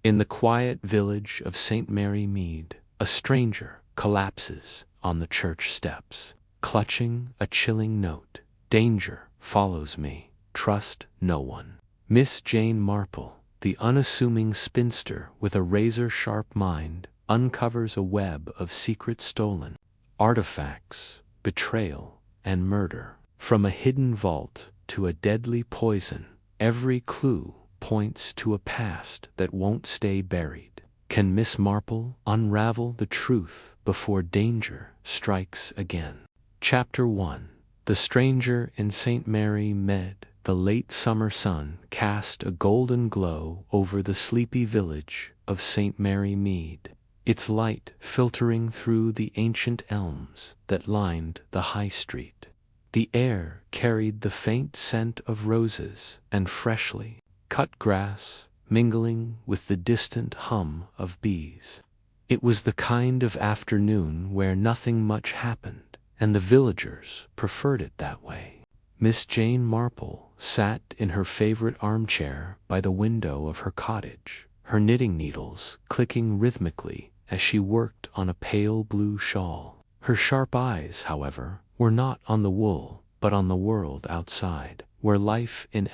In the quiet village of St. Mary Mead, a stranger collapses on the church steps, clutching a chilling note. Danger follows me. Trust no one. Miss Jane Marple, the unassuming spinster with a razor-sharp mind, uncovers a web of secret stolen artifacts, betrayal, and murder. From a hidden vault to a deadly poison, every clue points to a past that won't stay buried. Can Miss Marple unravel the truth before danger strikes again? Chapter 1. The Stranger in St. Mary Mead. The late summer sun cast a golden glow over the sleepy village of St. Mary Mead, its light filtering through the ancient elms that lined the high street. The air carried the faint scent of roses and freshly cut grass, mingling with the distant hum of bees. It was the kind of afternoon where nothing much happened, and the villagers preferred it that way. Miss Jane Marple sat in her favorite armchair by the window of her cottage, her knitting needles clicking rhythmically as she worked on a pale blue shawl. Her sharp eyes, however, were not on the wool, but on the world outside, where life in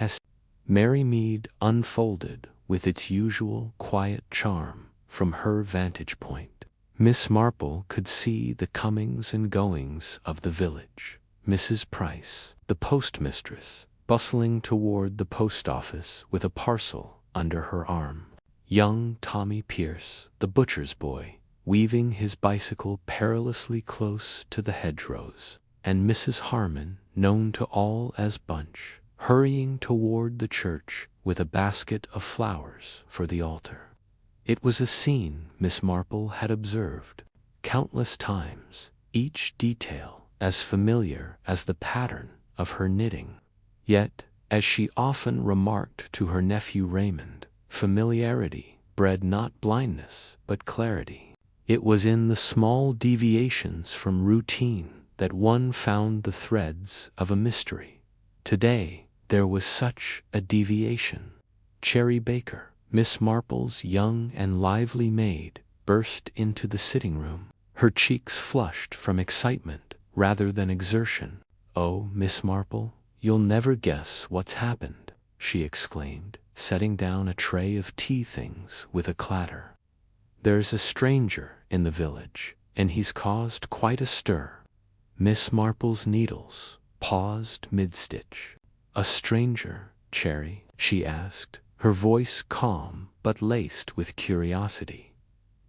Mary Mead unfolded with its usual quiet charm from her vantage point. Miss Marple could see the comings and goings of the village. Mrs. Price, the postmistress, bustling toward the post office with a parcel under her arm. Young Tommy Pierce, the butcher's boy, weaving his bicycle perilously close to the hedgerows. And Mrs. Harmon, known to all as Bunch, hurrying toward the church with a basket of flowers for the altar. It was a scene Miss Marple had observed countless times, each detail as familiar as the pattern of her knitting. Yet, as she often remarked to her nephew Raymond, familiarity bred not blindness but clarity. It was in the small deviations from routine that one found the threads of a mystery. Today, there was such a deviation. Cherry Baker, Miss Marple's young and lively maid, burst into the sitting room, her cheeks flushed from excitement rather than exertion. "Oh, Miss Marple, you'll never guess what's happened," she exclaimed, setting down a tray of tea things with a clatter. "There's a stranger in the village, and he's caused quite a stir." Miss Marple's needles paused mid-stitch. "A stranger, Cherry?" she asked, her voice calm but laced with curiosity.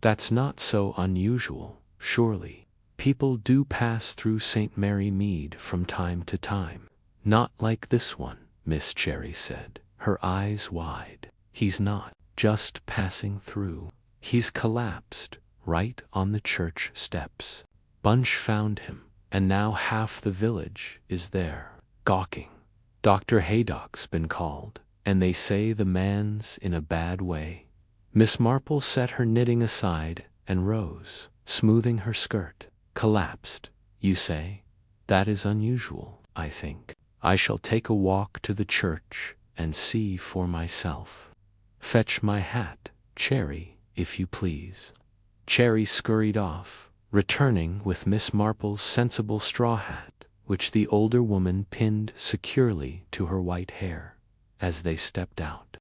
"That's not so unusual, surely. People do pass through St. Mary Mead from time to time." "Not like this one," Miss Cherry said, her eyes wide. "He's not just passing through. He's collapsed right on the church steps. Bunch found him, and now half the village is there, gawking. Dr. Haydock's been called, and they say the man's in a bad way." Miss Marple set her knitting aside and rose, smoothing her skirt. "Collapsed, you say? That is unusual, I think. I shall take a walk to the church and see for myself. Fetch my hat, Cherry, if you please." Cherry scurried off, returning with Miss Marple's sensible straw hat, which the older woman pinned securely to her white hair. As they stepped out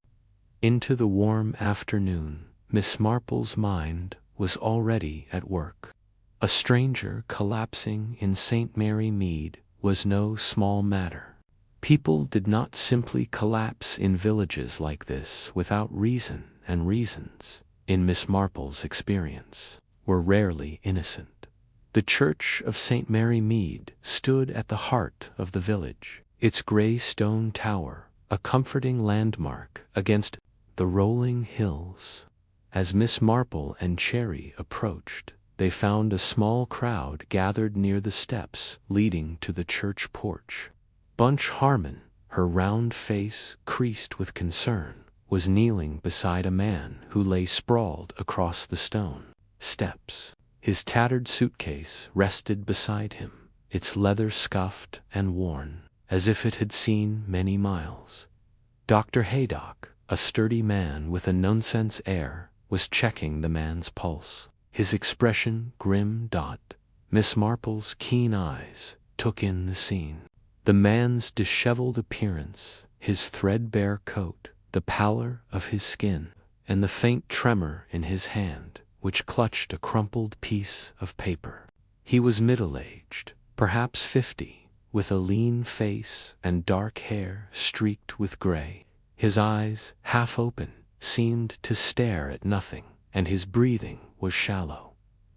into the warm afternoon, Miss Marple's mind was already at work. A stranger collapsing in St. Mary Mead was no small matter. People did not simply collapse in villages like this without reason, and reasons, in Miss Marple's experience, were rarely innocent. The church of St. Mary Mead stood at the heart of the village, its gray stone tower a comforting landmark against the rolling hills. As Miss Marple and Cherry approached, they found a small crowd gathered near the steps leading to the church porch. Bunch Harmon, her round face creased with concern, was kneeling beside a man who lay sprawled across the stone steps. His tattered suitcase rested beside him, its leather scuffed and worn, as if it had seen many miles. Dr. Haydock, a sturdy man with a nonsense air, was checking the man's pulse. His expression grim. Miss Marple's keen eyes took in the scene. The man's disheveled appearance, his threadbare coat, the pallor of his skin, and the faint tremor in his hand, which clutched a crumpled piece of paper. He was middle-aged, perhaps 50, with a lean face and dark hair streaked with gray. His eyes, half open, seemed to stare at nothing, and his breathing was shallow.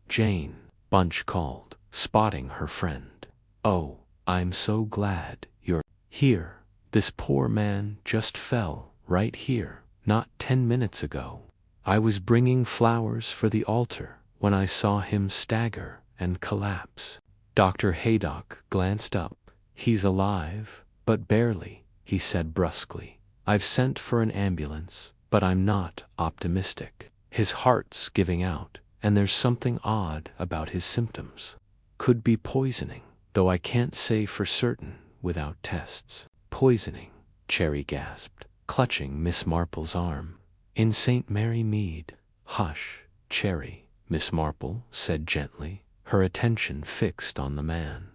"Jane," Bunch called, spotting her friend. "Oh, I'm so glad you're here. This poor man just fell right here, not 10 minutes ago. I was bringing flowers for the altar when I saw him stagger and collapse." Dr. Haydock glanced up. "He's alive, but barely," he said brusquely. "I've sent for an ambulance, but I'm not optimistic. His heart's giving out, and there's something odd about his symptoms. Could be poisoning, though I can't say for certain without tests." "Poisoning," Cherry gasped, clutching Miss Marple's arm. "In St. Mary Mead." "Hush, Cherry," Miss Marple said gently, her attention fixed on the man.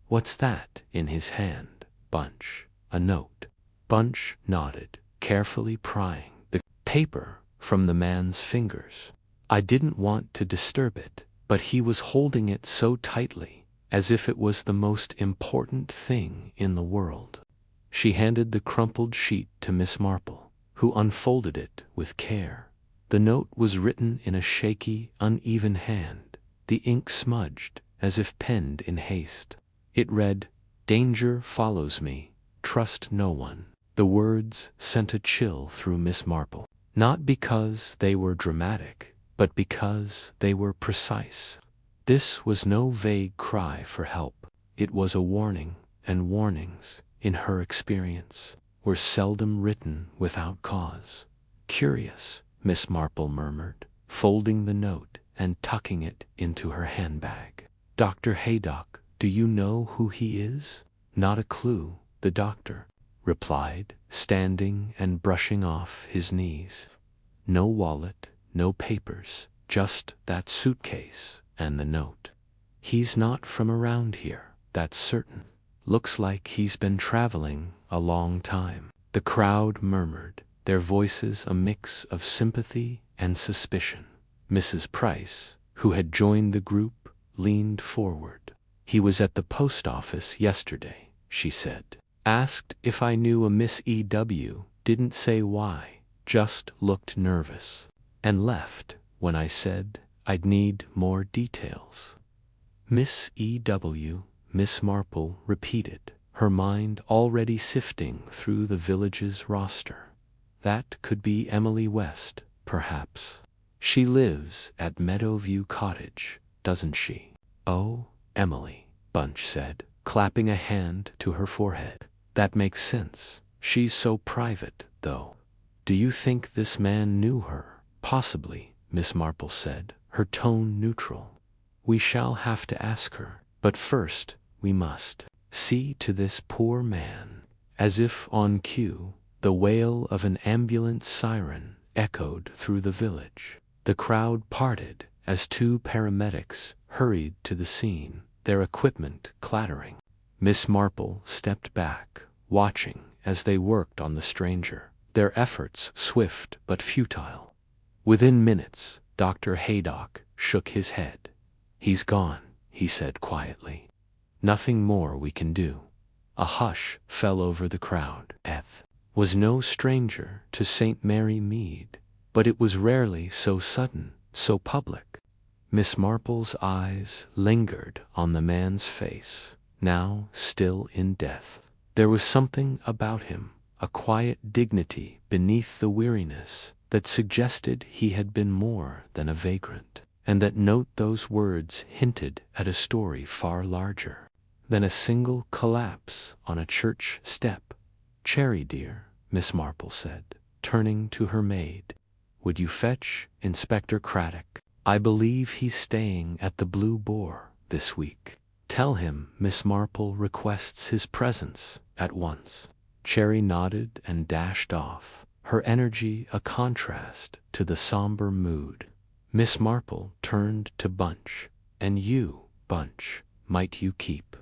"What's that in his hand, Bunch?" "A note." Bunch nodded, carefully prying the paper from the man's fingers. "I didn't want to disturb it, but he was holding it so tightly, as if it was the most important thing in the world." She handed the crumpled sheet to Miss Marple, who unfolded it with care. The note was written in a shaky, uneven hand, the ink smudged, as if penned in haste. It read, "Danger follows me. Trust no one." The words sent a chill through Miss Marple, not because they were dramatic, but because they were precise. This was no vague cry for help. It was a warning, and warnings, in her experience, were seldom written without cause. "Curious," Miss Marple murmured, folding the note and tucking it into her handbag. "Dr. Haydock, do you know who he is?" "Not a clue," the doctor replied, standing and brushing off his knees. "No wallet, no papers, just that suitcase and the note. He's not from around here, that's certain. Looks like he's been traveling a long time." The crowd murmured, their voices a mix of sympathy and suspicion. Mrs. Price, who had joined the group, leaned forward. "He was at the post office yesterday," she said. "Asked if I knew a Miss E.W., didn't say why, just looked nervous. And left when I said I'd need more details." "Miss E.W., Miss Marple repeated, her mind already sifting through the village's roster. "That could be Emily West, perhaps. She lives at Meadow View cottage, doesn't she?" "Oh, Emily," Bunch said, clapping a hand to her forehead. "That makes sense. She's so private, though." "Do you think this man knew her?" "Possibly," Miss Marple said, her tone neutral. "We shall have to ask her, but first we must see to this poor man." As if on cue, the wail of an ambulance siren echoed through the village. The crowd parted as 2 paramedics hurried to the scene, their equipment clattering. Miss Marple stepped back, watching as they worked on the stranger, their efforts swift but futile. Within minutes, Dr. Haydock shook his head. "He's gone," he said quietly. "Nothing more we can do." A hush fell over the crowd. Eth was no stranger to St. Mary Mead, but it was rarely so sudden, so public. Miss Marple's eyes lingered on the man's face, now still in death. There was something about him, a quiet dignity beneath the weariness, that suggested he had been more than a vagrant, and that note those words hinted at a story far larger than a single collapse on a church step. "Cherry, dear," Miss Marple said, turning to her maid, "would you fetch Inspector Craddock? I believe he's staying at the Blue Boar this week. Tell him Miss Marple requests his presence at once." Cherry nodded and dashed off, her energy a contrast to the somber mood. Miss Marple turned to Bunch. "And you, Bunch, might you keep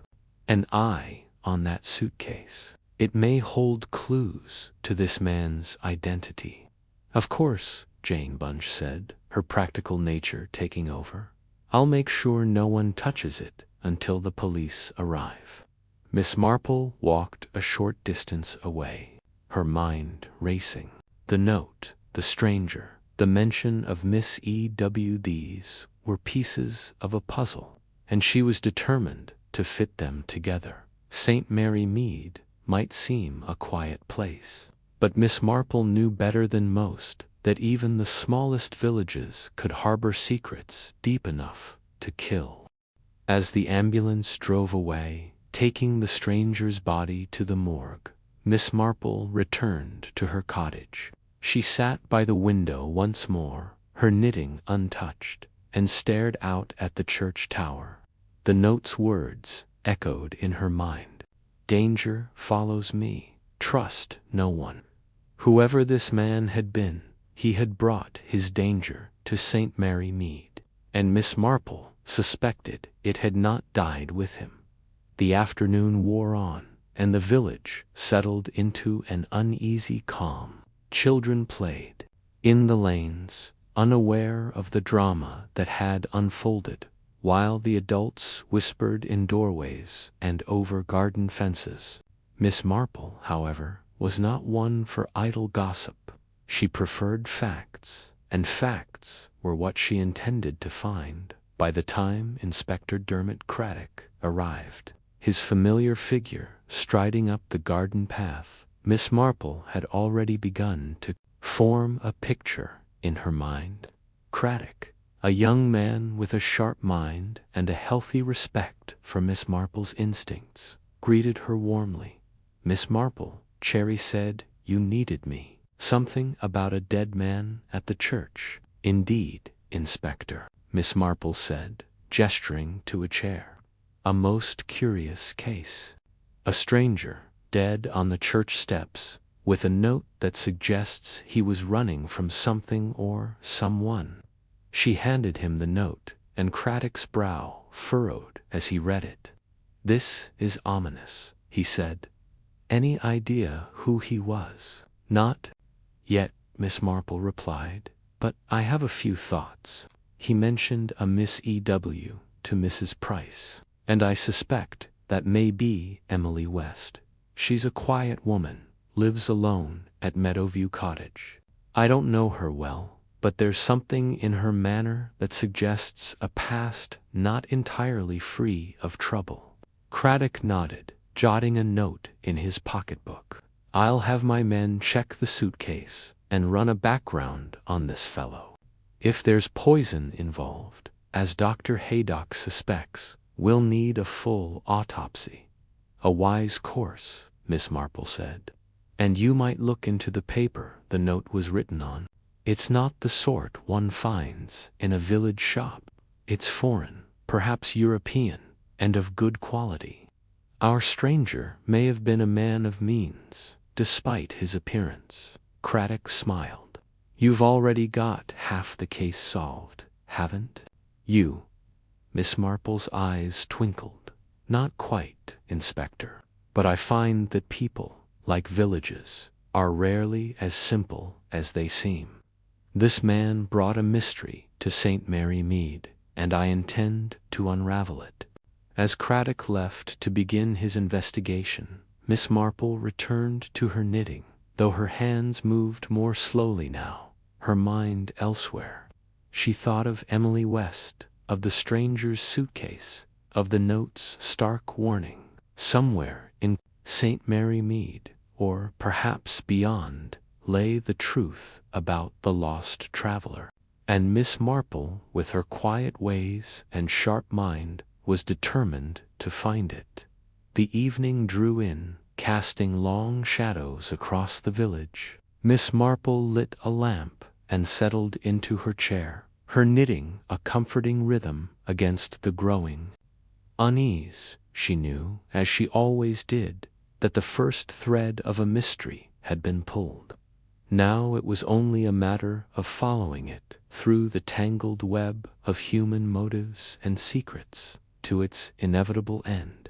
an eye on that suitcase? It may hold clues to this man's identity." "Of course," Jane Bunch said, her practical nature taking over. "I'll make sure no one touches it until the police arrive." Miss Marple walked a short distance away, her mind racing. The note, the stranger, the mention of Miss E.W. These were pieces of a puzzle, and she was determined to fit them together. St. Mary Mead might seem a quiet place, but Miss Marple knew better than most that even the smallest villages could harbor secrets deep enough to kill. As the ambulance drove away, taking the stranger's body to the morgue, Miss Marple returned to her cottage. She sat by the window once more, her knitting untouched, and stared out at the church tower. The note's words echoed in her mind. "Danger follows me. Trust no one." Whoever this man had been, he had brought his danger to St. Mary Mead, and Miss Marple suspected it had not died with him. The afternoon wore on, and the village settled into an uneasy calm. Children played in the lanes, unaware of the drama that had unfolded, while the adults whispered in doorways and over garden fences. Miss Marple, however, was not one for idle gossip. She preferred facts, and facts were what she intended to find by the time Inspector Dermot Craddock arrived. His familiar figure striding up the garden path, Miss Marple had already begun to form a picture in her mind. Craddock, a young man with a sharp mind and a healthy respect for Miss Marple's instincts, greeted her warmly. "Miss Marple," Cherry said, "you needed me. Something about a dead man at the church." "Indeed, Inspector," Miss Marple said, gesturing to a chair. "A most curious case. A stranger, dead on the church steps, with a note that suggests he was running from something or someone." She handed him the note, and Craddock's brow furrowed as he read it. "This is ominous," he said. "Any idea who he was?" "Not yet," Miss Marple replied, "but I have a few thoughts. He mentioned a Miss E.W. to Mrs. Price, and I suspect that may be Emily West. She's a quiet woman, lives alone at Meadow View cottage. I don't know her well, but there's something in her manner that suggests a past not entirely free of trouble." Craddock nodded, jotting a note in his pocketbook. "I'll have my men check the suitcase and run a background on this fellow. If there's poison involved, as Dr. Haydock suspects, we'll need a full autopsy." "A wise course," Miss Marple said. "And you might look into the paper the note was written on. It's not the sort one finds in a village shop. It's foreign, perhaps European, and of good quality. Our stranger may have been a man of means, despite his appearance." Craddock smiled. "You've already got half the case solved, haven't you?" Miss Marple's eyes twinkled. "Not quite, Inspector, but I find that people, like villages, are rarely as simple as they seem. This man brought a mystery to St. Mary Mead, and I intend to unravel it." As Craddock left to begin his investigation, Miss Marple returned to her knitting, though her hands moved more slowly now, her mind elsewhere. She thought of Emily West, of the stranger's suitcase, of the note's stark warning. Somewhere in St. Mary Mead, or perhaps beyond, lay the truth about the lost traveler. And Miss Marple, with her quiet ways and sharp mind, was determined to find it. The evening drew in, casting long shadows across the village. Miss Marple lit a lamp and settled into her chair, her knitting a comforting rhythm against the growing unease. She knew, as she always did, that the first thread of a mystery had been pulled. Now it was only a matter of following it through the tangled web of human motives and secrets to its inevitable end.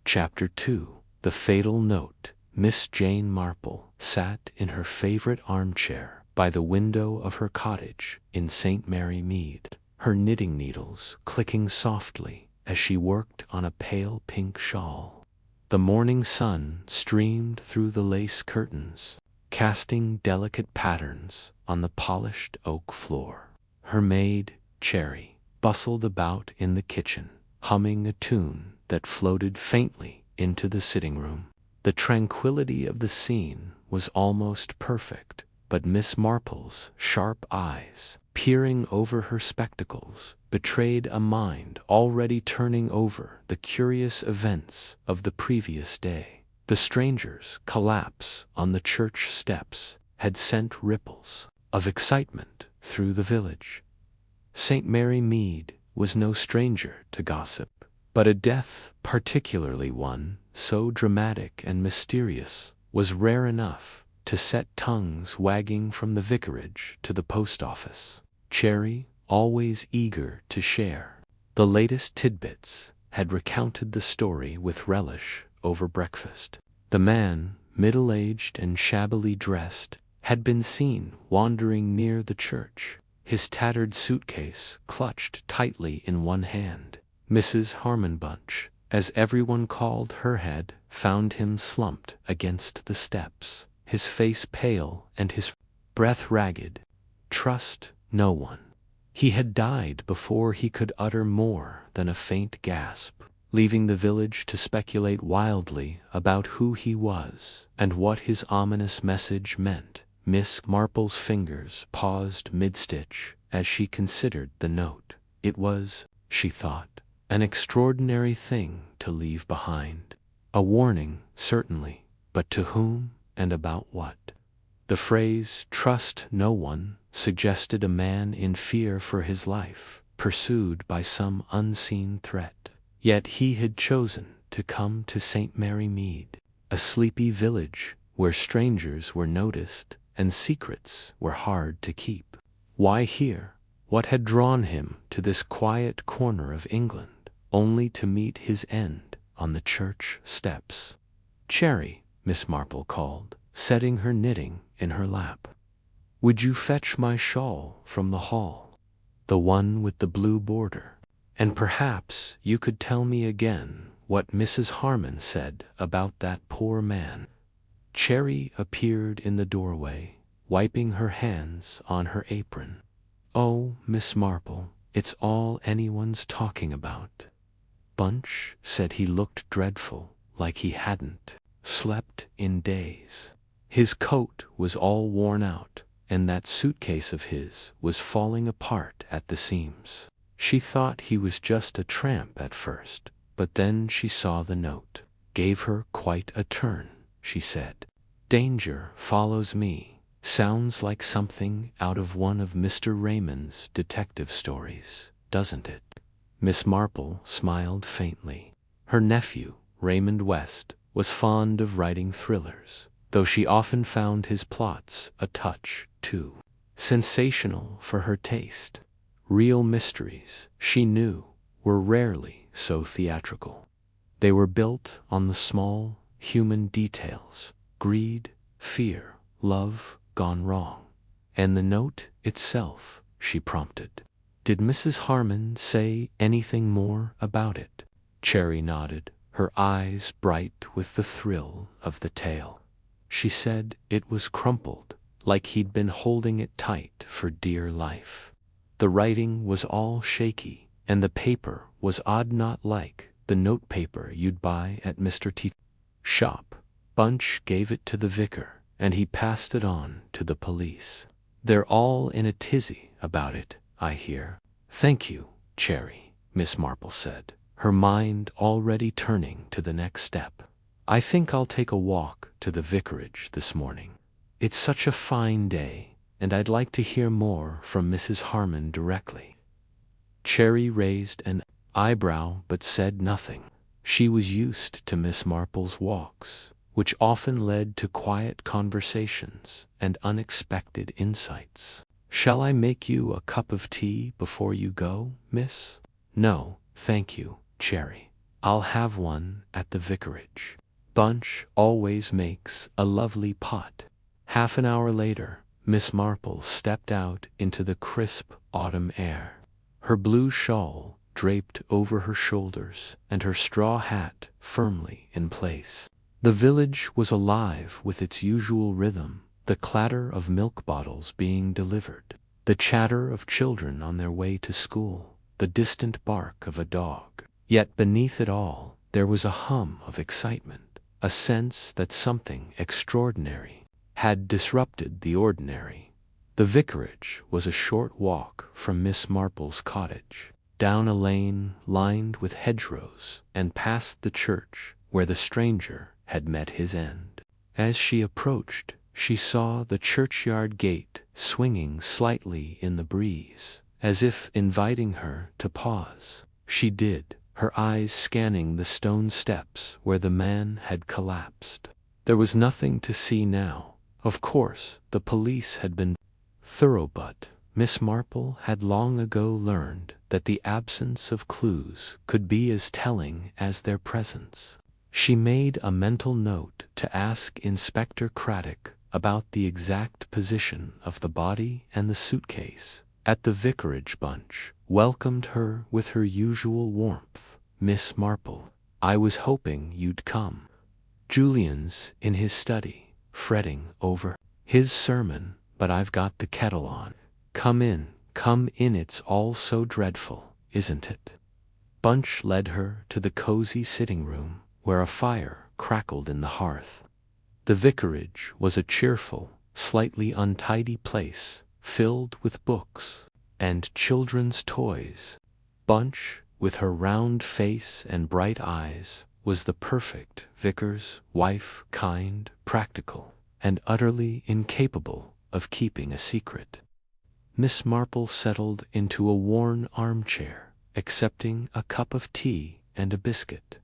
Chapter 2. The Fatal Note. Miss Jane Marple sat in her favorite armchair by the window of her cottage in St. Mary Mead, her knitting needles clicking softly as she worked on a pale pink shawl. The morning sun streamed through the lace curtains, casting delicate patterns on the polished oak floor. Her maid, Cherry, bustled about in the kitchen, humming a tune that floated faintly into the sitting room. The tranquility of the scene was almost perfect, but Miss Marple's sharp eyes, peering over her spectacles, betrayed a mind already turning over the curious events of the previous day. The stranger's collapse on the church steps had sent ripples of excitement through the village. St. Mary Mead was no stranger to gossip, but a death, particularly one so dramatic and mysterious, was rare enough to set tongues wagging from the vicarage to the post office. Cherry, always eager to share the latest tidbits, had recounted the story with relish over breakfast. The man, middle-aged and shabbily dressed, had been seen wandering near the church, his tattered suitcase clutched tightly in one hand. Mrs. Harmonbunch, as everyone called her, had found him slumped against the steps, his face pale and his breath ragged. Trust no one. He had died before he could utter more than a faint gasp, leaving the village to speculate wildly about who he was and what his ominous message meant. Miss Marple's fingers paused mid-stitch as she considered the note. It was, she thought, an extraordinary thing to leave behind. A warning, certainly, but to whom and about what? The phrase, "trust no one," suggested a man in fear for his life, pursued by some unseen threat. Yet he had chosen to come to St. Mary Mead, a sleepy village where strangers were noticed and secrets were hard to keep. Why here? What had drawn him to this quiet corner of England, only to meet his end on the church steps? "Cherry," Miss Marple called, setting her knitting in her lap. "Would you fetch my shawl from the hall? The one with the blue border. And perhaps you could tell me again what Mrs. Harmon said about that poor man." Cherry appeared in the doorway, wiping her hands on her apron. "Oh, Miss Marple, it's all anyone's talking about." Bunch said he looked dreadful, like he hadn't slept in days. His coat was all worn out, and that suitcase of his was falling apart at the seams. She thought he was just a tramp at first, but then she saw the note. Gave her quite a turn, she said. "Danger follows me." Sounds like something out of one of Mr. Raymond's detective stories, doesn't it? Miss Marple smiled faintly. Her nephew, Raymond West, was fond of writing thrillers, though she often found his plots a touch too sensational for her taste. Real mysteries, she knew, were rarely so theatrical. They were built on the small, human details: greed, fear, love gone wrong. "And the note itself," she prompted. "Did Mrs. Harmon say anything more about it?" Cherry nodded, her eyes bright with the thrill of the tale. "She said it was crumpled, like he'd been holding it tight for dear life. The writing was all shaky, and the paper was odd, not like the note paper you'd buy at Mr. T's shop. Bunch gave it to the vicar, and he passed it on to the police. They're all in a tizzy about it, I hear." "Thank you, Cherry," Miss Marple said, her mind already turning to the next step. "I think I'll take a walk to the vicarage this morning. It's such a fine day, and I'd like to hear more from Mrs. Harmon directly." Cherry raised an eyebrow but said nothing. She was used to Miss Marple's walks, which often led to quiet conversations and unexpected insights. "Shall I make you a cup of tea before you go, miss?" "No, thank you, Cherry. I'll have one at the vicarage. Bunch always makes a lovely pot." Half an hour later, Miss Marple stepped out into the crisp autumn air. Her blue shawl draped over her shoulders and her straw hat firmly in place. The village was alive with its usual rhythm, the clatter of milk bottles being delivered, the chatter of children on their way to school, the distant bark of a dog. Yet beneath it all, there was a hum of excitement, a sense that something extraordinary had disrupted the ordinary. The vicarage was a short walk from Miss Marple's cottage, down a lane lined with hedgerows, and past the church where the stranger had met his end. As she approached, she saw the churchyard gate swinging slightly in the breeze, as if inviting her to pause. She did, her eyes scanning the stone steps where the man had collapsed. There was nothing to see now. Of course, the police had been thorough, but Miss Marple had long ago learned that the absence of clues could be as telling as their presence. She made a mental note to ask Inspector Craddock about the exact position of the body and the suitcase. At the vicarage, Bunch welcomed her with her usual warmth. "Miss Marple, I was hoping you'd come." "Julian's in his study, fretting over his sermon, but I've got the kettle on. Come in, it's all so dreadful, isn't it?" Bunch led her to the cozy sitting room, where a fire crackled in the hearth. The vicarage was a cheerful, slightly untidy place, filled with books and children's toys. Bunch, with her round face and bright eyes, was the perfect vicar's wife, kind, practical, and utterly incapable of keeping a secret. Miss Marple settled into a worn armchair, accepting a cup of tea and a biscuit.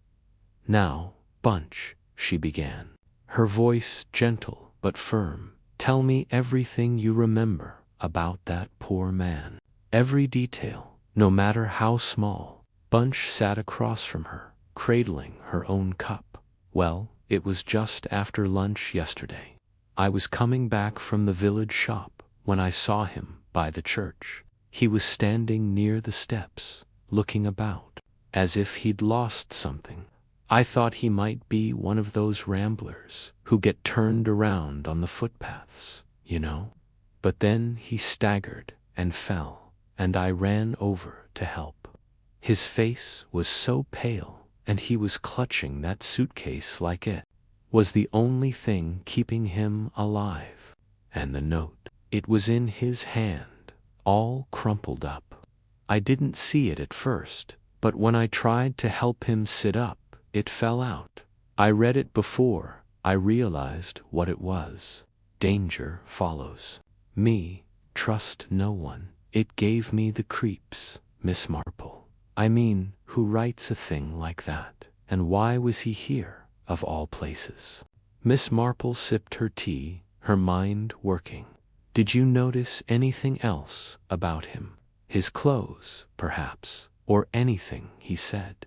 "Now, Bunch," she began, her voice gentle but firm, "tell me everything you remember about that poor man. Every detail, no matter how small." Bunch sat across from her, cradling her own cup. "Well, it was just after lunch yesterday. I was coming back from the village shop when I saw him by the church. He was standing near the steps, looking about, as if he'd lost something. I thought he might be one of those ramblers who get turned around on the footpaths, you know. But then he staggered and fell, and I ran over to help. His face was so pale, and he was clutching that suitcase like it was the only thing keeping him alive. And the note, it was in his hand, all crumpled up. I didn't see it at first, but when I tried to help him sit up, it fell out. I read it before I realized what it was. Danger follows me, trust no one. It gave me the creeps, Miss Marple. I mean, who writes a thing like that? And why was he here, of all places?" Miss Marple sipped her tea, her mind working. "Did you notice anything else about him? His clothes, perhaps, or anything he said?"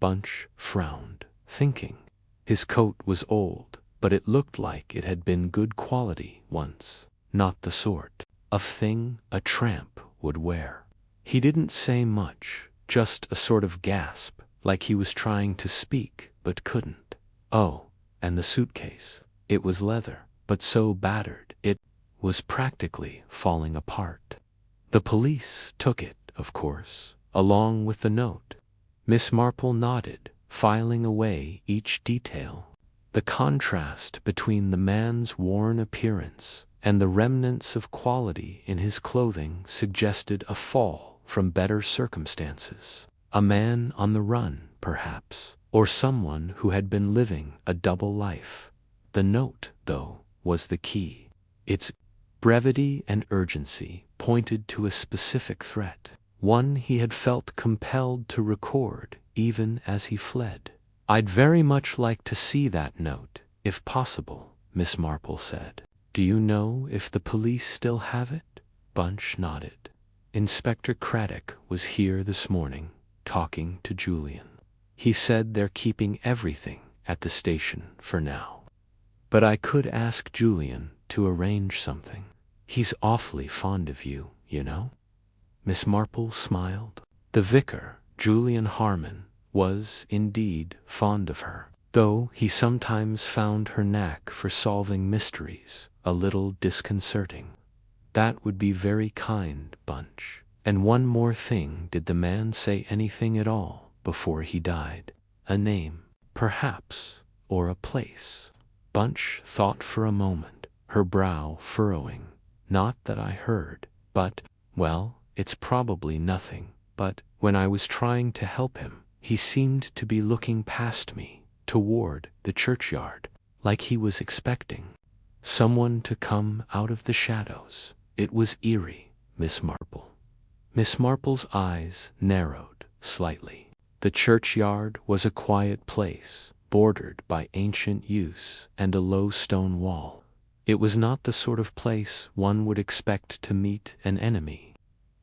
Bunch frowned, thinking. His coat was old, but it looked like it had been good quality once, not the sort of thing a tramp would wear. He didn't say much, just a sort of gasp, like he was trying to speak but couldn't. "Oh, and the suitcase. It was leather, but so battered it was practically falling apart. The police took it, of course, along with the note." Miss Marple nodded, filing away each detail. The contrast between the man's worn appearance and the remnants of quality in his clothing suggested a fall from better circumstances. A man on the run, perhaps, or someone who had been living a double life. The note, though, was the key. Its brevity and urgency pointed to a specific threat, one he had felt compelled to record even as he fled. "I'd very much like to see that note," if possible, Miss Marple said. Do you know if the police still have it? Bunch nodded. Inspector Craddock was here this morning, talking to Julian. He said they're keeping everything at the station for now. But I could ask Julian to arrange something. He's awfully fond of you, you know. Miss Marple smiled. The vicar, Julian Harmon, was indeed fond of her, though he sometimes found her knack for solving mysteries a little disconcerting. That would be very kind, Bunch. And one more thing, did the man say anything at all before he died? A name, perhaps, or a place? Bunch thought for a moment, her brow furrowing. Not that I heard, but, well, it's probably nothing, but when I was trying to help him, he seemed to be looking past me, toward the churchyard, like he was expecting someone to come out of the shadows. It was eerie, Miss Marple. Miss Marple's eyes narrowed slightly. The churchyard was a quiet place, bordered by ancient yews and a low stone wall. It was not the sort of place one would expect to meet an enemy.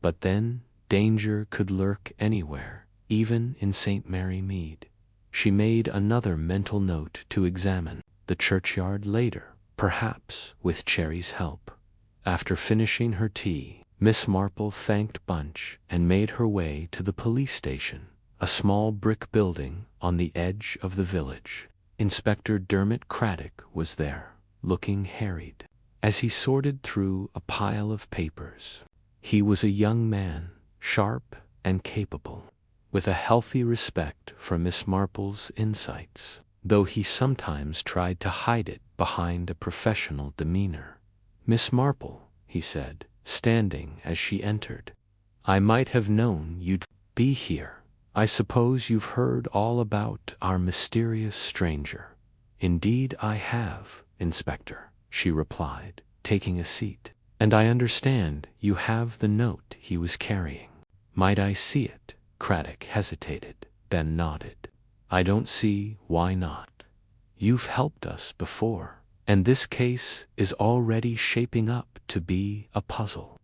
But then, danger could lurk anywhere, even in St. Mary Mead. She made another mental note to examine the churchyard later, perhaps with Cherry's help. After finishing her tea, Miss Marple thanked Bunch and made her way to the police station, a small brick building on the edge of the village. Inspector Dermot Craddock was there, looking harried, as he sorted through a pile of papers. He was a young man, sharp and capable, with a healthy respect for Miss Marple's insights, though he sometimes tried to hide it behind a professional demeanor. Miss Marple, he said, standing as she entered, I might have known you'd be here. I suppose you've heard all about our mysterious stranger. Indeed I have, Inspector, she replied, taking a seat. And I understand you have the note he was carrying. Might I see it? Craddock hesitated, then nodded. I don't see why not. You've helped us before, and this case is already shaping up to be a puzzle.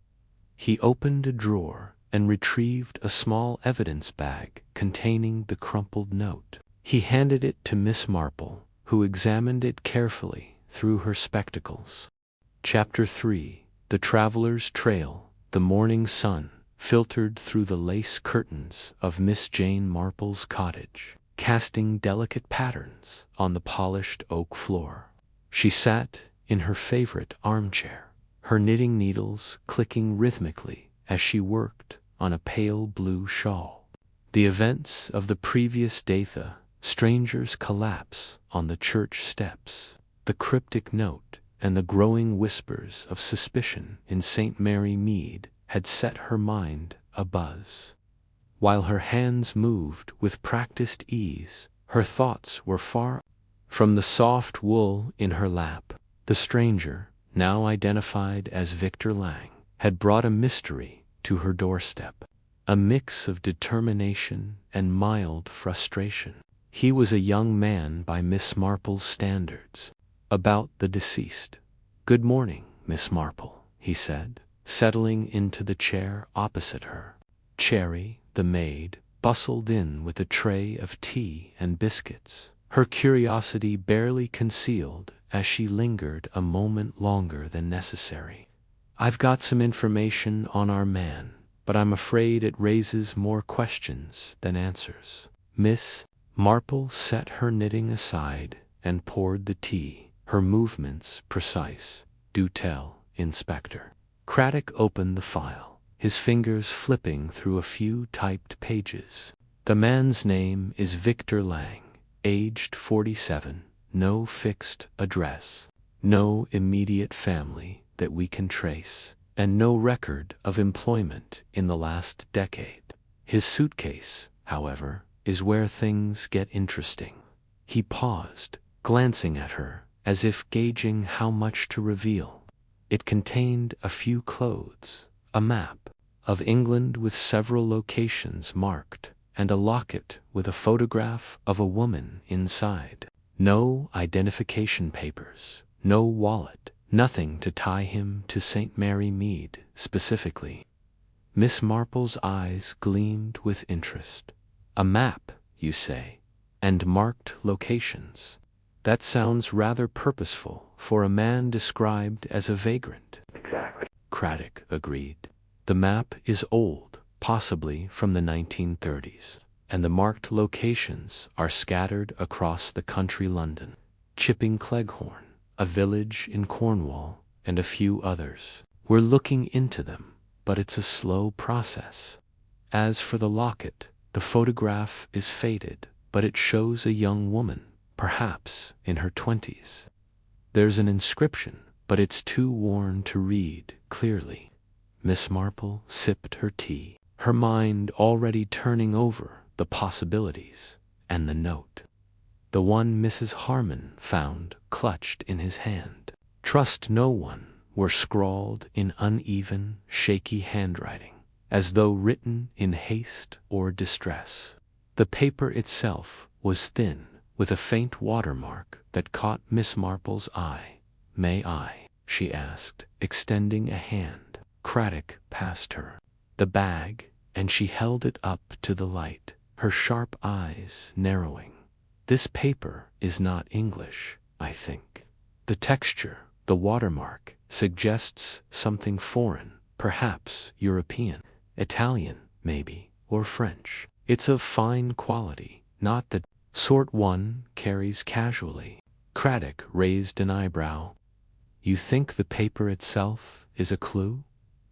He opened a drawer and retrieved a small evidence bag containing the crumpled note. He handed it to Miss Marple, who examined it carefully through her spectacles. Chapter 3. The Traveler's Trail. The morning sun filtered through the lace curtains of Miss Jane Marple's cottage, casting delicate patterns on the polished oak floor. She sat in her favorite armchair, her knitting needles clicking rhythmically as she worked on a pale blue shawl. The events of the previous day, the stranger's collapse on the church steps, the cryptic note, and the growing whispers of suspicion in St. Mary Mead had set her mind abuzz. While her hands moved with practiced ease, her thoughts were far from the soft wool in her lap. The stranger, now identified as Victor Lang, had brought a mystery to her doorstep, a mix of determination and mild frustration. He was a young man by Miss Marple's standards. About the deceased. Good morning, Miss Marple, he said, settling into the chair opposite her. Cherry, the maid, bustled in with a tray of tea and biscuits, her curiosity barely concealed as she lingered a moment longer than necessary. I've got some information on our man, but I'm afraid it raises more questions than answers. Miss Marple set her knitting aside and poured the tea, her movements precise. Do tell, Inspector. Craddock opened the file, his fingers flipping through a few typed pages. The man's name is Victor Lang, aged 47, no fixed address, no immediate family that we can trace, and no record of employment in the last decade. His suitcase, however, is where things get interesting. He paused, glancing at her, as if gauging how much to reveal. It contained a few clothes, a map of England with several locations marked, and a locket with a photograph of a woman inside. No identification papers, no wallet, nothing to tie him to St. Mary Mead specifically. Miss Marple's eyes gleamed with interest. A map, you say, and marked locations. That sounds rather purposeful for a man described as a vagrant. Exactly. Craddock agreed. The map is old, possibly from the 1930s, and the marked locations are scattered across the country London. Chipping Cleghorn, a village in Cornwall, and a few others. We're looking into them, but it's a slow process. As for the locket, the photograph is faded, but it shows a young woman, perhaps in her 20s. There's an inscription, but it's too worn to read clearly. Miss Marple sipped her tea, her mind already turning over the possibilities, and the note. The one Mrs. Harmon found clutched in his hand. Trust no one were scrawled in uneven, shaky handwriting, as though written in haste or distress. The paper itself was thin, with a faint watermark that caught Miss Marple's eye. "May I?" she asked, extending a hand. Craddock passed her the bag, and she held it up to the light, her sharp eyes narrowing. "This paper is not English, I think. The texture, the watermark, suggests something foreign, perhaps European, Italian, maybe, or French. It's of fine quality, not the sort one carries casually." Craddock raised an eyebrow. "You think the paper itself is a clue?"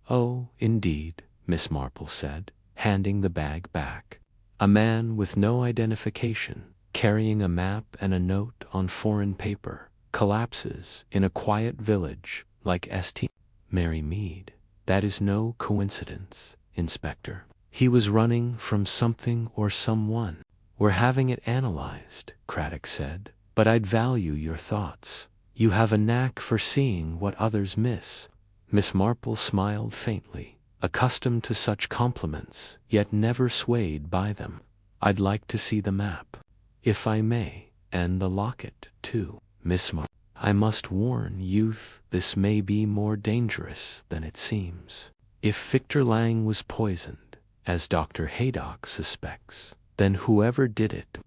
"Oh, indeed," Miss Marple said, handing the bag back. "A man with no identification, carrying a map and a note on foreign paper, collapses in a quiet village like St. Mary Mead. That is no coincidence, Inspector. He was running from something or someone." "We're having it analyzed," Craddock said, "but I'd value your thoughts. You have a knack for seeing what others miss." Miss Marple smiled faintly, accustomed to such compliments, yet never swayed by them. "I'd like to see the map, if I may, and the locket, too, Miss Marple. I must warn youth, this may be more dangerous than it seems. If Victor Lang was poisoned, as Dr. Haydock suspects, then whoever did it.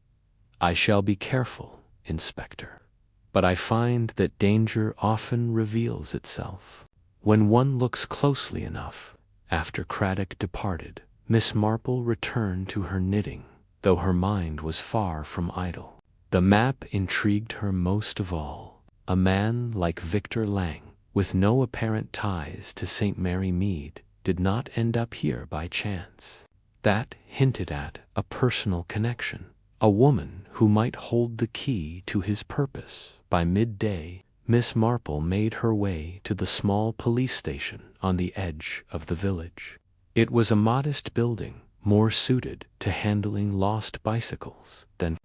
I shall be careful, Inspector. But I find that danger often reveals itself when one looks closely enough." After Craddock departed, Miss Marple returned to her knitting, though her mind was far from idle. The map intrigued her most of all. A man like Victor Lang, with no apparent ties to St. Mary Mead, did not end up here by chance. That hinted at a personal connection, a woman who might hold the key to his purpose. By midday, Miss Marple made her way to the small police station on the edge of the village. It was a modest building, more suited to handling lost bicycles than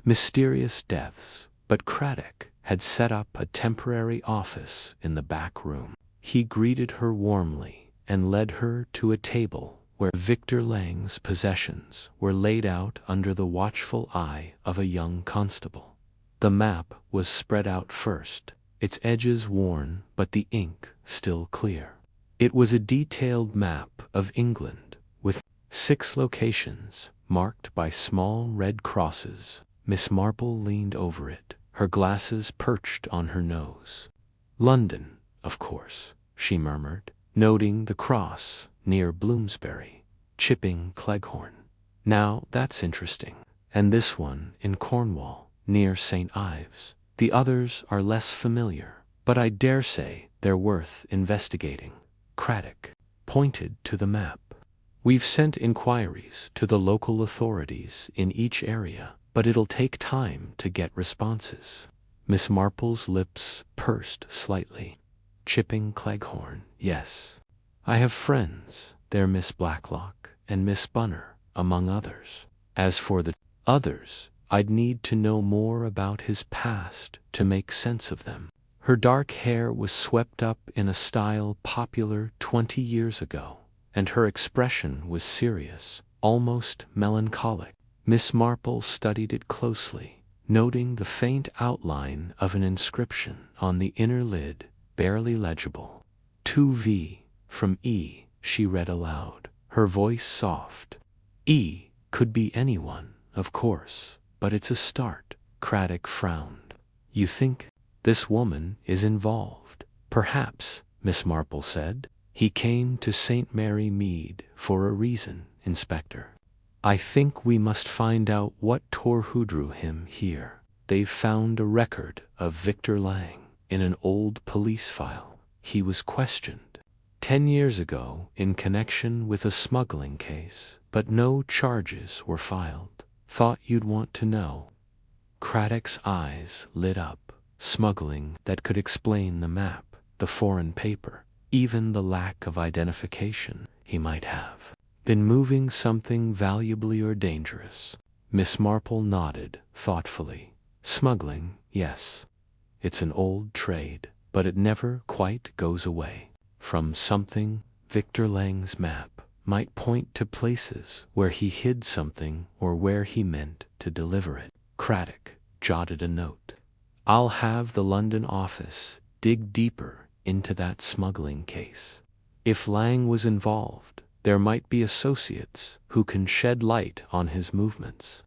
mysterious deaths, but Craddock had set up a temporary office in the back room. He greeted her warmly and led her to a table where Victor Lang's possessions were laid out under the watchful eye of a young constable. The map was spread out first, its edges worn but the ink still clear. It was a detailed map of England, with 6 locations marked by small red crosses. Miss Marple leaned over it, her glasses perched on her nose. "London, of course," she murmured, noting the cross near Bloomsbury. "Chipping Cleghorn. Now that's interesting. And this one in Cornwall, near St. Ives. The others are less familiar, but I dare say they're worth investigating." Craddock pointed to the map. "We've sent inquiries to the local authorities in each area, but it'll take time to get responses." Miss Marple's lips pursed slightly. "Chipping Cleghorn, yes. I have friends, they're Miss Blacklock and Miss Bunner, among others. As for the others, I'd need to know more about his past to make sense of them." Her dark hair was swept up in a style popular 20 years ago, and her expression was serious, almost melancholic. Miss Marple studied it closely, noting the faint outline of an inscription on the inner lid, barely legible. "To V, from E," she read aloud, her voice soft. "E could be anyone, of course, but it's a start." Craddock frowned. "You think this woman is involved?" "Perhaps," Miss Marple said. "He came to St. Mary Mead for a reason, Inspector. I think we must find out what drew him here. They've found a record of Victor Lang in an old police file. He was questioned 10 years ago in connection with a smuggling case, but no charges were filed. Thought you'd want to know." Craddock's eyes lit up. Smuggling, that could explain the map, the foreign paper, even the lack of identification. He might have been moving something valuably or dangerous. Miss Marple nodded thoughtfully. "Smuggling, yes. It's an old trade, but it never quite goes away. From something, Victor Lang's map might point to places where he hid something or where he meant to deliver it." Craddock jotted a note. "I'll have the London office dig deeper into that smuggling case. If Lang was involved, there might be associates who can shed light on his movements."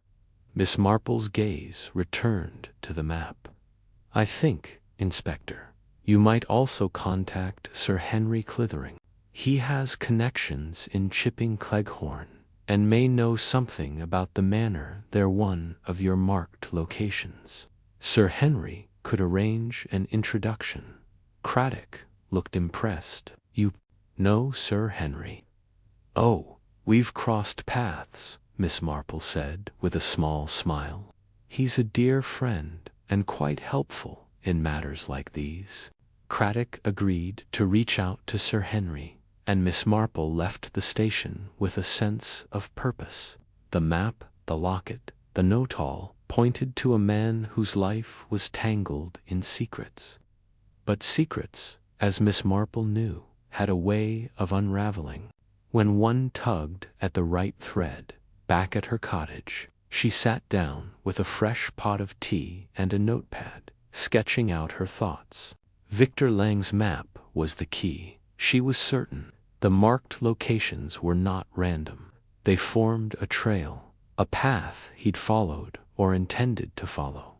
Miss Marple's gaze returned to the map. "I think, Inspector, you might also contact Sir Henry Clithering. He has connections in Chipping Cleghorn and may know something about the Manor. They're one of your marked locations. Sir Henry could arrange an introduction." Craddock looked impressed. "You know Sir Henry?" "Oh, we've crossed paths," Miss Marple said with a small smile. "He's a dear friend and quite helpful in matters like these." Craddock agreed to reach out to Sir Henry, and Miss Marple left the station with a sense of purpose. The map, the locket, the note-all pointed to a man whose life was tangled in secrets. But secrets, as Miss Marple knew, had a way of unraveling. When one tugged at the right thread, back at her cottage, she sat down with a fresh pot of tea and a notepad, sketching out her thoughts. Victor Lang's map was the key. She was certain. The marked locations were not random. They formed a trail, a path he'd followed or intended to follow.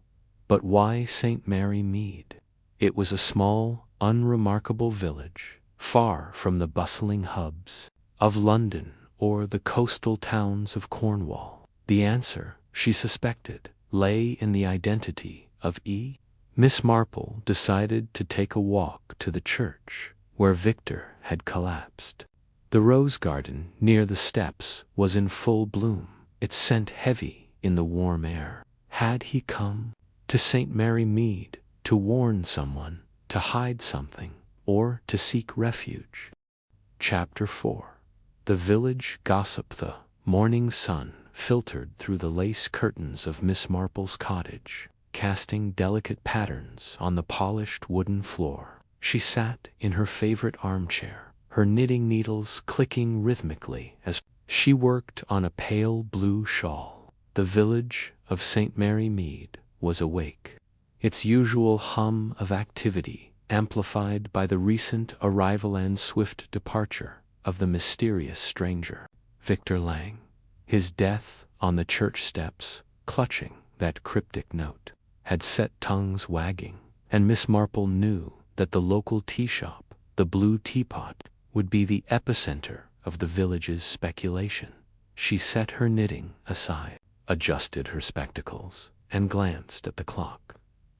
But why St. Mary Mead? It was a small, unremarkable village, far from the bustling hubs of London or the coastal towns of Cornwall. The answer, she suspected, lay in the identity of E. Miss Marple decided to take a walk to the church where Victor had collapsed. The rose garden near the steps was in full bloom, its scent heavy in the warm air. Had he come to St. Mary Mead to warn someone, to hide something, or to seek refuge? Chapter 4. The village gossip. The morning sun filtered through the lace curtains of Miss Marple's cottage, casting delicate patterns on the polished wooden floor. She sat in her favorite armchair, her knitting needles clicking rhythmically as she worked on a pale blue shawl. The village of St. Mary Mead was awake, its usual hum of activity amplified by the recent arrival and swift departure of the mysterious stranger, Victor Lang. His death on the church steps, clutching that cryptic note, had set tongues wagging, and Miss Marple knew that the local tea shop, the Blue Teapot, would be the epicenter of the village's speculation. She set her knitting aside, adjusted her spectacles, and glanced at the clock.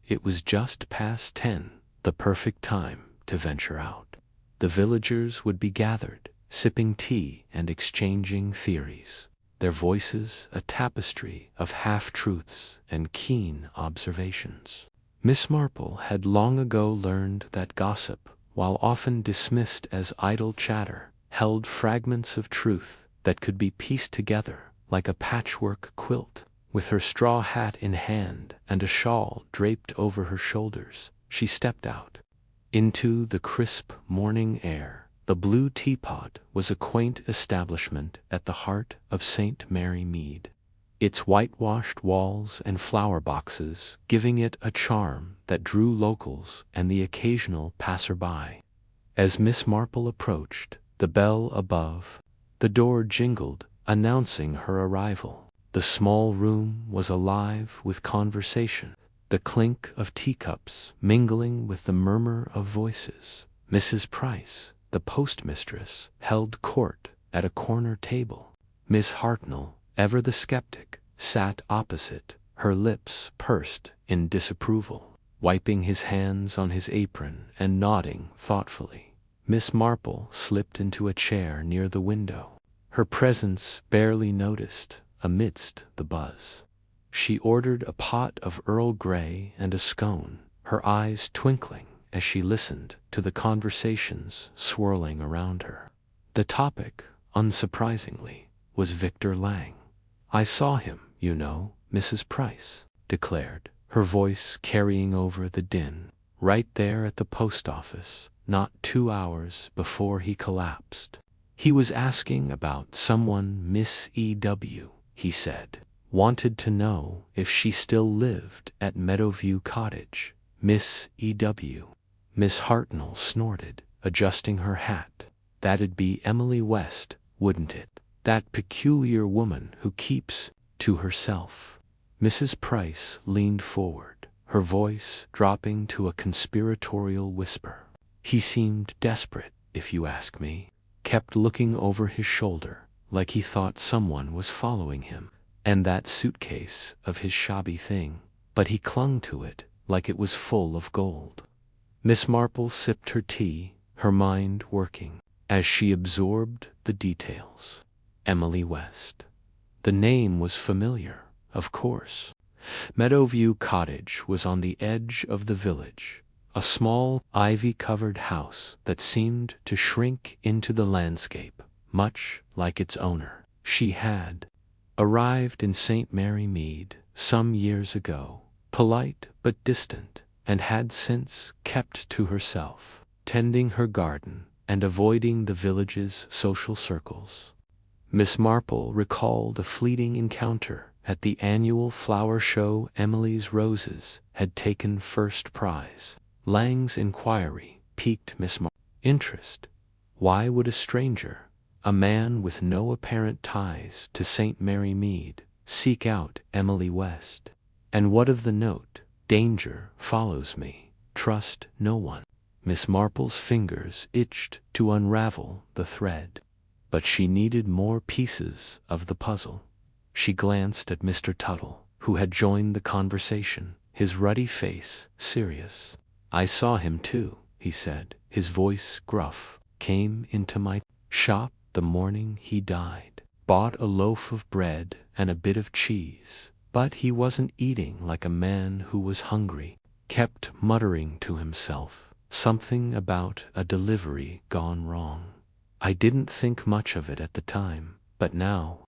It was just past 10, the perfect time to venture out. The villagers would be gathered, sipping tea and exchanging theories, their voices a tapestry of half-truths and keen observations. Miss Marple had long ago learned that gossip, while often dismissed as idle chatter, held fragments of truth that could be pieced together like a patchwork quilt. With her straw hat in hand and a shawl draped over her shoulders, she stepped out into the crisp morning air. The Blue Teapot was a quaint establishment at the heart of St. Mary Mead. its whitewashed walls and flower boxes giving it a charm that drew locals and the occasional passer-by. As Miss Marple approached, the bell above the door jingled, announcing her arrival. The small room was alive with conversation, the clink of teacups mingling with the murmur of voices. Mrs. Price, the postmistress, held court at a corner table. Miss Hartnell, ever the skeptic, sat opposite, her lips pursed in disapproval, wiping his hands on his apron and nodding thoughtfully. Miss Marple slipped into a chair near the window, her presence barely noticed amidst the buzz. She ordered a pot of Earl Grey and a scone, her eyes twinkling as she listened to the conversations swirling around her. The topic, unsurprisingly, was Victor Lang. "I saw him, you know, Mrs. Price," declared, her voice carrying over the din, "right there at the post office, not 2 hours before he collapsed. He was asking about someone Miss E.W., he said. Wanted to know if she still lived at Meadow View cottage." Miss E.W. Miss Hartnell snorted, adjusting her hat. "That'd be Emily West, wouldn't it? That peculiar woman who keeps to herself." Mrs. Price leaned forward, her voice dropping to a conspiratorial whisper. "He seemed desperate, if you ask me. Kept looking over his shoulder, like he thought someone was following him. And that suitcase of his shabby thing, but he clung to it like it was full of gold." Miss Marple sipped her tea, her mind working, as she absorbed the details. Emily West. The name was familiar, of course. Meadow View cottage was on the edge of the village, a small ivy-covered house that seemed to shrink into the landscape, much like its owner. She had arrived in St. Mary Mead some years ago, polite but distant, and had since kept to herself, tending her garden and avoiding the village's social circles. Miss Marple recalled a fleeting encounter at the annual flower show. Emily's roses had taken first prize. Lang's inquiry piqued Miss Marple's interest. Why would a stranger, a man with no apparent ties to St. Mary Mead, seek out Emily West? And what of the note? "Danger follows me. Trust no one." Miss Marple's fingers itched to unravel the thread, but she needed more pieces of the puzzle. She glanced at Mr. Tuttle, who had joined the conversation, his ruddy face serious. "I saw him too," he said, his voice gruff. "Came into my shop the morning he died. Bought a loaf of bread and a bit of cheese, but he wasn't eating like a man who was hungry. Kept muttering to himself something about a delivery gone wrong. I didn't think much of it at the time, but now,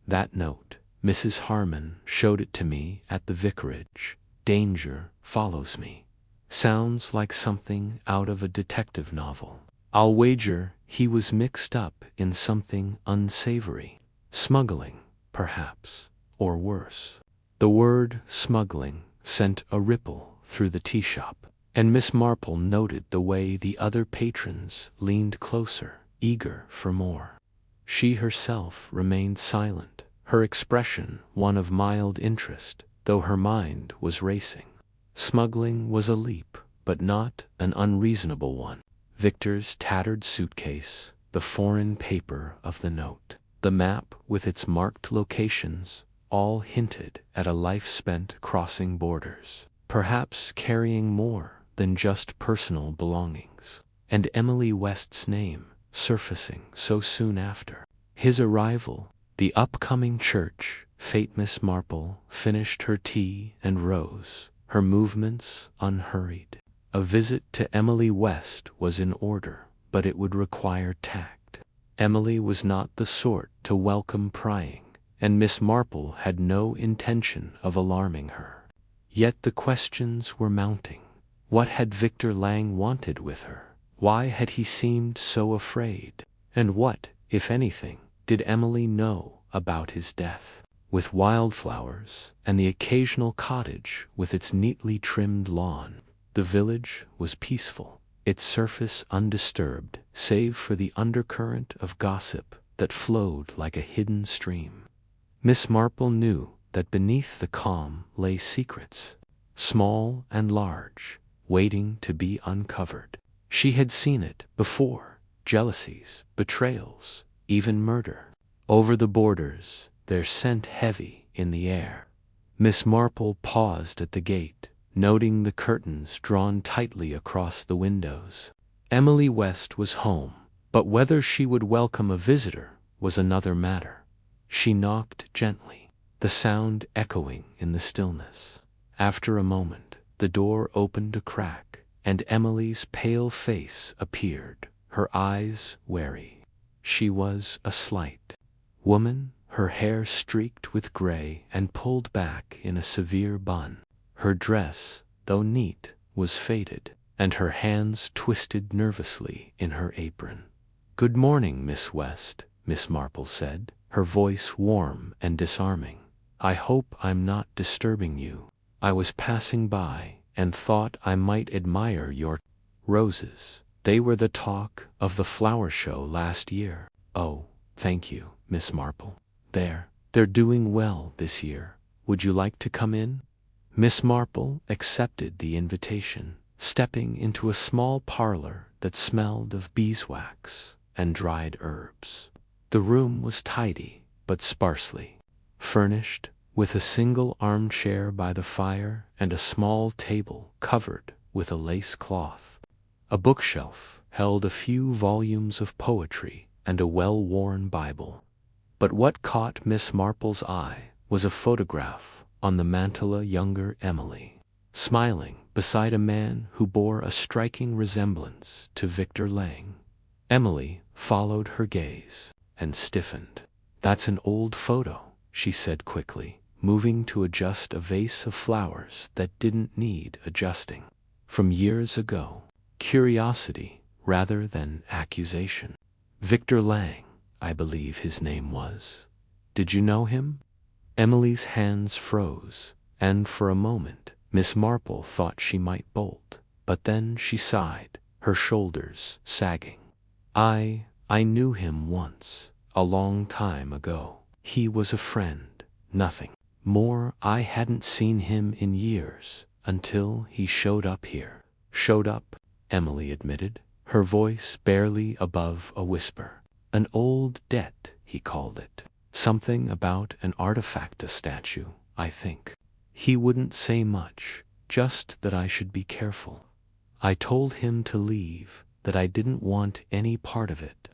that note, Mrs. Harmon showed it to me at the vicarage. Danger follows me. Sounds like something out of a detective novel. I'll wager he was mixed up in something unsavory. Smuggling, perhaps, or worse." The word smuggling sent a ripple through the tea shop, and Miss Marple noted the way the other patrons leaned closer, eager for more. She herself remained silent, her expression one of mild interest, though her mind was racing. Smuggling was a leap, but not an unreasonable one. Victor's tattered suitcase, the foreign paper of the note, the map with its marked locations, all hinted at a life spent crossing borders, perhaps carrying more than just personal belongings. And Emily West's name surfacing so soon after his arrival, the upcoming church fate. Miss Marple finished her tea and rose, her movements unhurried. A visit to Emily West was in order, but it would require tact. Emily was not the sort to welcome prying, and Miss Marple had no intention of alarming her. Yet the questions were mounting. What had Victor Lang wanted with her? Why had he seemed so afraid? And what, if anything, did Emily know about his death? with wildflowers and the occasional cottage with its neatly trimmed lawn. The village was peaceful, its surface undisturbed save for the undercurrent of gossip that flowed like a hidden stream. Miss Marple knew that beneath the calm lay secrets, small and large, waiting to be uncovered. She had seen it before: jealousies, betrayals, even murder. Over the borders, their scent heavy in the air. Miss Marple paused at the gate, noting the curtains drawn tightly across the windows. Emily West was home, but whether she would welcome a visitor was another matter. She knocked gently, the sound echoing in the stillness. After a moment, the door opened a crack, and Emily's pale face appeared, her eyes wary. She was a slight woman, her hair streaked with gray and pulled back in a severe bun. Her dress, though neat, was faded, and her hands twisted nervously in her apron. "Good morning, Miss West," Miss Marple said, her voice warm and disarming. "I hope I'm not disturbing you. I was passing by and thought I might admire your roses. They were the talk of the flower show last year." "Oh, thank you, Miss Marple. They're doing well this year. Would you like to come in?" Miss Marple accepted the invitation, stepping into a small parlor that smelled of beeswax and dried herbs. The room was tidy, but sparsely furnished, with a single armchair by the fire and a small table covered with a lace cloth. A bookshelf held a few volumes of poetry and a well-worn Bible. But what caught Miss Marple's eye was a photograph on the mantel of younger Emily, smiling beside a man who bore a striking resemblance to Victor Lang. Emily followed her gaze and stiffened. "That's an old photo," she said quickly, moving to adjust a vase of flowers that didn't need adjusting. "From years ago." Curiosity rather than accusation. "Victor Lang, I believe his name was. Did you know him?" Emily's hands froze, and for a moment Miss Marple thought she might bolt, but then she sighed, her shoulders sagging. I knew him once, a long time ago. He was a friend, nothing more. I hadn't seen him in years, until he showed up here." "Showed up," Emily admitted, her voice barely above a whisper. "An old debt, he called it. Something about an artifact, a statue, I think. He wouldn't say much, just that I should be careful. I told him to leave, that I didn't want any part of it."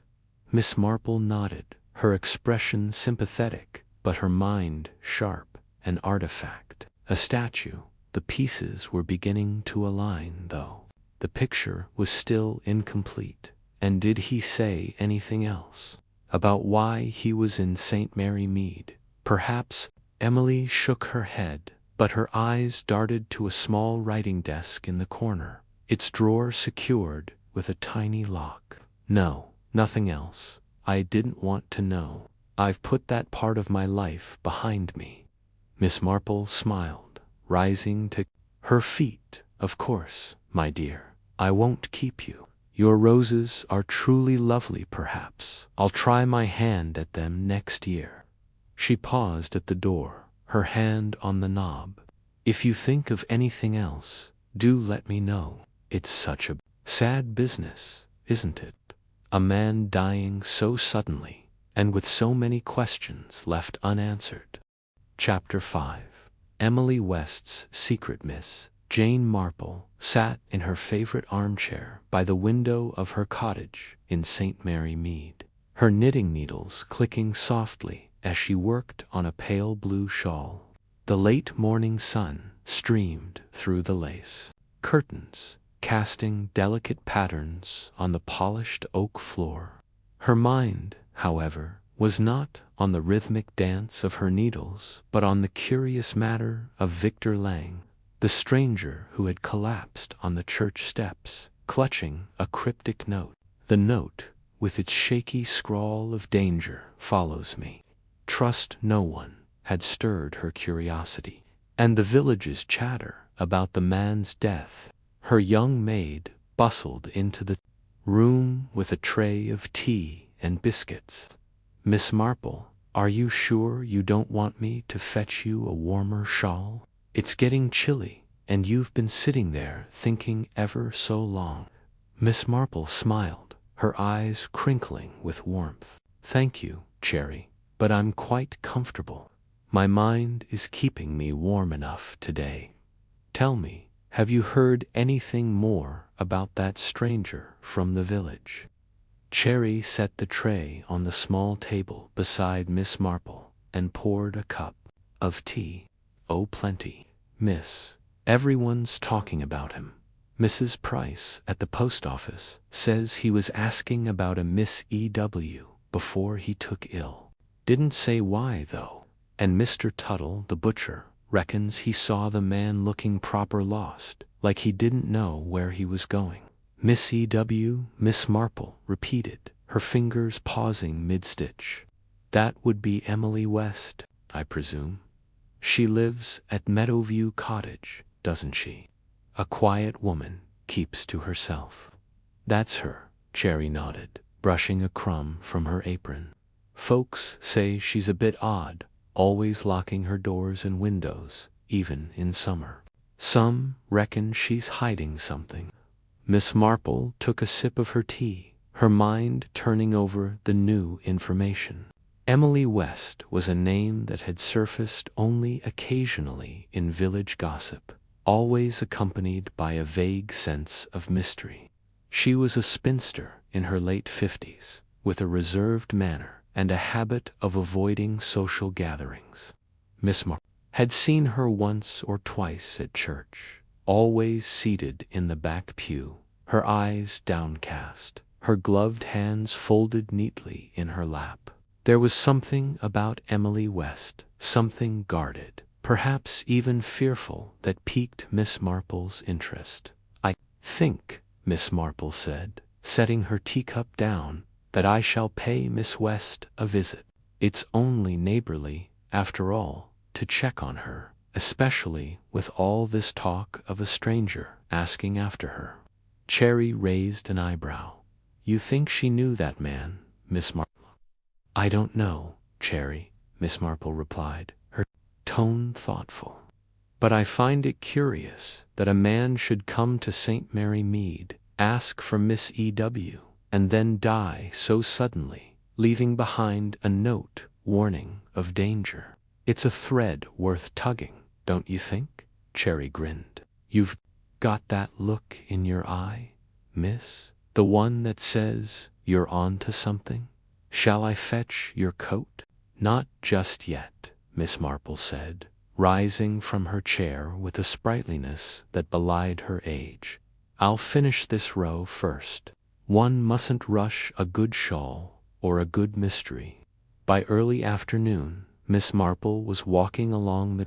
Miss Marple nodded, her expression sympathetic, but her mind sharp. An artifact, a statue. The pieces were beginning to align, though. The picture was still incomplete. "And did he say anything else? About why he was in St. Mary Mead?" "Perhaps." Emily shook her head, but her eyes darted to a small writing desk in the corner, its drawer secured with a tiny lock. "No, nothing else. I didn't want to know. I've put that part of my life behind me." Miss Marple smiled, rising to her feet. "Of course, my dear. I won't keep you. Your roses are truly lovely. Perhaps I'll try my hand at them next year." She paused at the door, her hand on the knob. "If you think of anything else, do let me know. It's such a sad business, isn't it? A man dying so suddenly, and with so many questions left unanswered." Chapter 5. Emily West's secret. Miss Jane Marple sat in her favorite armchair by the window of her cottage in St. Mary Mead, her knitting needles clicking softly as she worked on a pale blue shawl. The late morning sun streamed through the lace curtains, casting delicate patterns on the polished oak floor. Her mind, however, was not on the rhythmic dance of her needles, but on the curious matter of Victor Lang, the stranger who had collapsed on the church steps, clutching a cryptic note. The note, with its shaky scrawl of "Danger follows me. Trust no one. had stirred her curiosity, and the village's chatter about the man's death. Her young maid bustled into the room with a tray of tea and biscuits. "Miss Marple, are you sure you don't want me to fetch you a warmer shawl? It's getting chilly, and you've been sitting there thinking ever so long." Miss Marple smiled, her eyes crinkling with warmth. "Thank you, Cherry, but I'm quite comfortable. My mind is keeping me warm enough today. Tell me, have you heard anything more about that stranger from the village?" Cherry set the tray on the small table beside Miss Marple and poured a cup of tea. "Oh, plenty, miss. Everyone's talking about him. Mrs. Price at the post office says he was asking about a Miss E.W. before he took ill. Didn't say why, though. And Mr. Tuttle, the butcher, reckons he saw the man looking proper lost, like he didn't know where he was going." "Miss E.W.?" Miss Marple repeated, her fingers pausing mid-stitch. "That would be Emily West, I presume. She lives at Meadow View cottage, doesn't she? A quiet woman, keeps to herself." "That's her," Cherry nodded, brushing a crumb from her apron. "Folks say she's a bit odd, always locking her doors and windows, even in summer. Some reckon she's hiding something." Miss Marple took a sip of her tea, her mind turning over the new information. Emily West was a name that had surfaced only occasionally in village gossip, always accompanied by a vague sense of mystery. She was a spinster in her late 50s, with a reserved manner and a habit of avoiding social gatherings. Miss Marple had seen her once or twice at church, always seated in the back pew, her eyes downcast, her gloved hands folded neatly in her lap. There was something about Emily West, something guarded, perhaps even fearful, that piqued Miss Marple's interest. "I think," Miss Marple said, setting her teacup down, "that I shall pay Miss West a visit. It's only neighborly, after all, to check on her, especially with all this talk of a stranger asking after her." Cherry raised an eyebrow. "You think she knew that man, Miss Marple?" "I don't know, Cherry," Miss Marple replied, her tone thoughtful. "But I find it curious that a man should come to St. Mary Mead, ask for Miss E.W., and then die so suddenly, leaving behind a note warning of danger. It's a thread worth tugging, don't you think?" Cherry grinned. "You've got that look in your eye, miss? The one that says you're on to something? Shall I fetch your coat?" "Not just yet," Miss Marple said, rising from her chair with a sprightliness that belied her age. "I'll finish this row first. One mustn't rush a good shawl or a good mystery." By early afternoon, Miss Marple was walking along the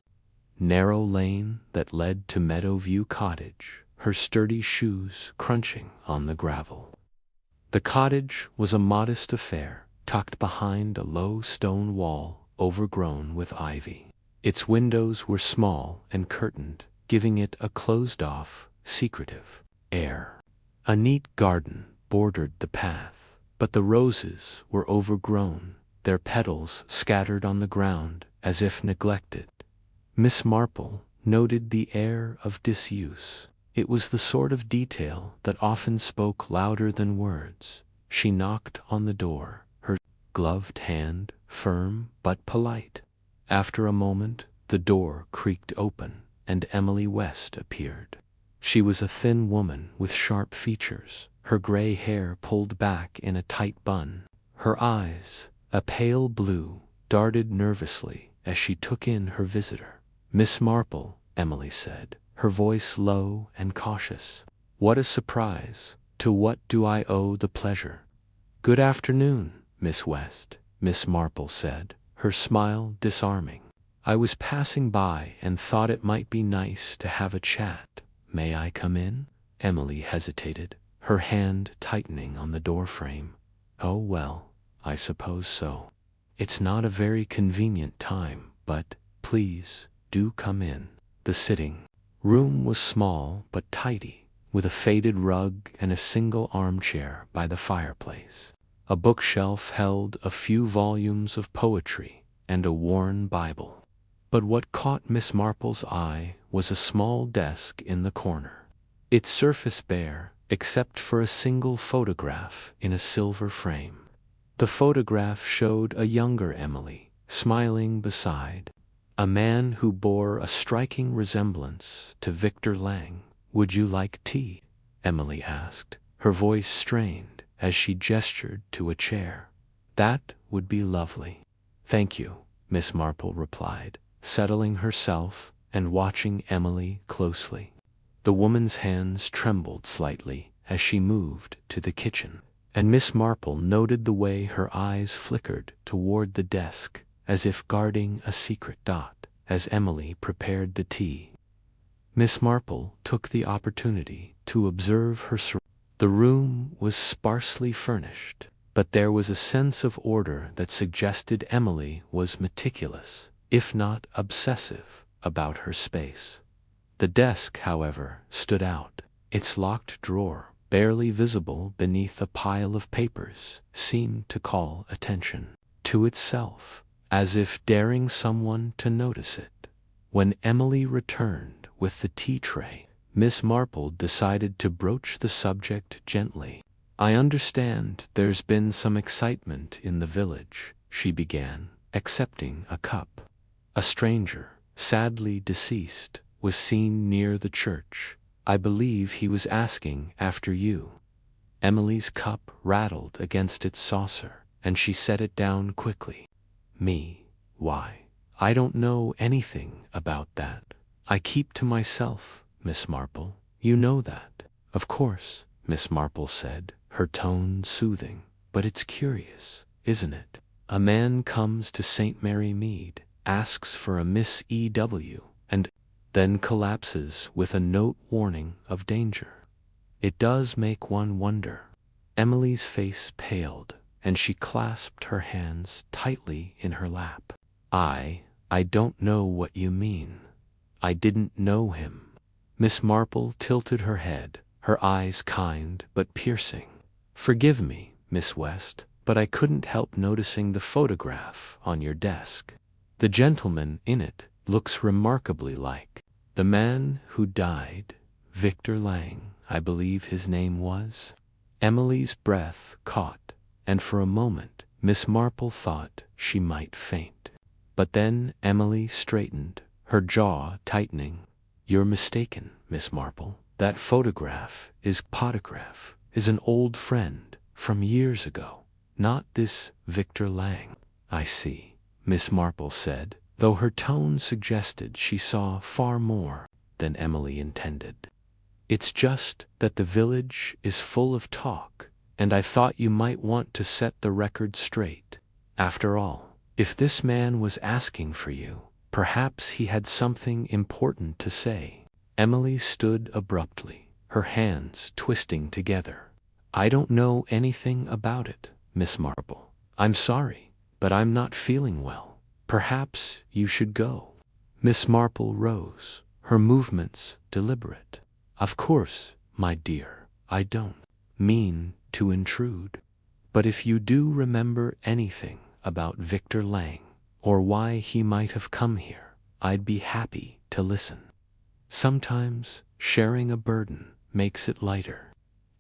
narrow lane that led to Meadow View cottage, her sturdy shoes crunching on the gravel. The cottage was a modest affair, tucked behind a low stone wall overgrown with ivy. Its windows were small and curtained, giving it a closed-off, secretive air. A neat garden bordered the path, but the roses were overgrown, their petals scattered on the ground as if neglected. Miss Marple noted the air of disuse. It was the sort of detail that often spoke louder than words. She knocked on the door, her gloved hand firm but polite. After a moment, the door creaked open, and Emily West appeared. She was a thin woman with sharp features, her gray hair pulled back in a tight bun. Her eyes, a pale blue, darted nervously as she took in her visitor. "Miss Marple," Emily said, her voice low and cautious. "What a surprise! To what do I owe the pleasure?" "Good afternoon, Miss West," Miss Marple said, her smile disarming. "I was passing by and thought it might be nice to have a chat. May I come in?" Emily hesitated, her hand tightening on the doorframe. "Oh, well, I suppose so. It's not a very convenient time, but please do come in." The sitting room was small but tidy, with a faded rug and a single armchair by the fireplace. A bookshelf held a few volumes of poetry and a worn Bible. But what caught Miss Marple's eye was a small desk in the corner, its surface bare except for a single photograph in a silver frame. The photograph showed a younger Emily, smiling beside a man who bore a striking resemblance to Victor Lang. "Would you like tea?" Emily asked, her voice strained as she gestured to a chair. "That would be lovely." "Thank you," Miss Marple replied, settling herself and watching Emily closely. The woman's hands trembled slightly as she moved to the kitchen, and Miss Marple noted the way her eyes flickered toward the desk, as if guarding a secret dot, as Emily prepared the tea. Miss Marple took the opportunity to observe her surroundings. The room was sparsely furnished, but there was a sense of order that suggested Emily was meticulous, if not obsessive, about her space. The desk, however, stood out. Its locked drawer, barely visible beneath a pile of papers, seemed to call attention to itself, as if daring someone to notice it. When Emily returned with the tea tray, Miss Marple decided to broach the subject gently. "I understand there's been some excitement in the village," she began, accepting a cup. "A stranger, sadly deceased, was seen near the church. I believe he was asking after you." Emily's cup rattled against its saucer, and she set it down quickly. "Me? Why, I don't know anything about that. I keep to myself, Miss Marple. You know that." "Of course," Miss Marple said, her tone soothing. "But it's curious, isn't it? A man comes to St. Mary Mead, asks for a Miss E.W., and then collapses with a note warning of danger. It does make one wonder." Emily's face paled, and she clasped her hands tightly in her lap. I don't know what you mean. I didn't know him." Miss Marple tilted her head, her eyes kind but piercing. "Forgive me, Miss West, but I couldn't help noticing the photograph on your desk. The gentleman in it looks remarkably like the man who died, Victor Lang, I believe his name was." Emily's breath caught, and for a moment Miss Marple thought she might faint. But then Emily straightened, her jaw tightening. "You're mistaken, Miss Marple. That photograph is an old friend from years ago, not this Victor Lang." "I see," Miss Marple said, though her tone suggested she saw far more than Emily intended. "It's just that the village is full of talk, and I thought you might want to set the record straight. After all, if this man was asking for you, perhaps he had something important to say." Emily stood abruptly, her hands twisting together. "I don't know anything about it, Miss Marple. I'm sorry, but I'm not feeling well. Perhaps you should go." Miss Marple rose, her movements deliberate. "Of course, my dear, I don't mean to intrude. But if you do remember anything about Victor Lang, or why he might have come here, I'd be happy to listen. Sometimes sharing a burden makes it lighter."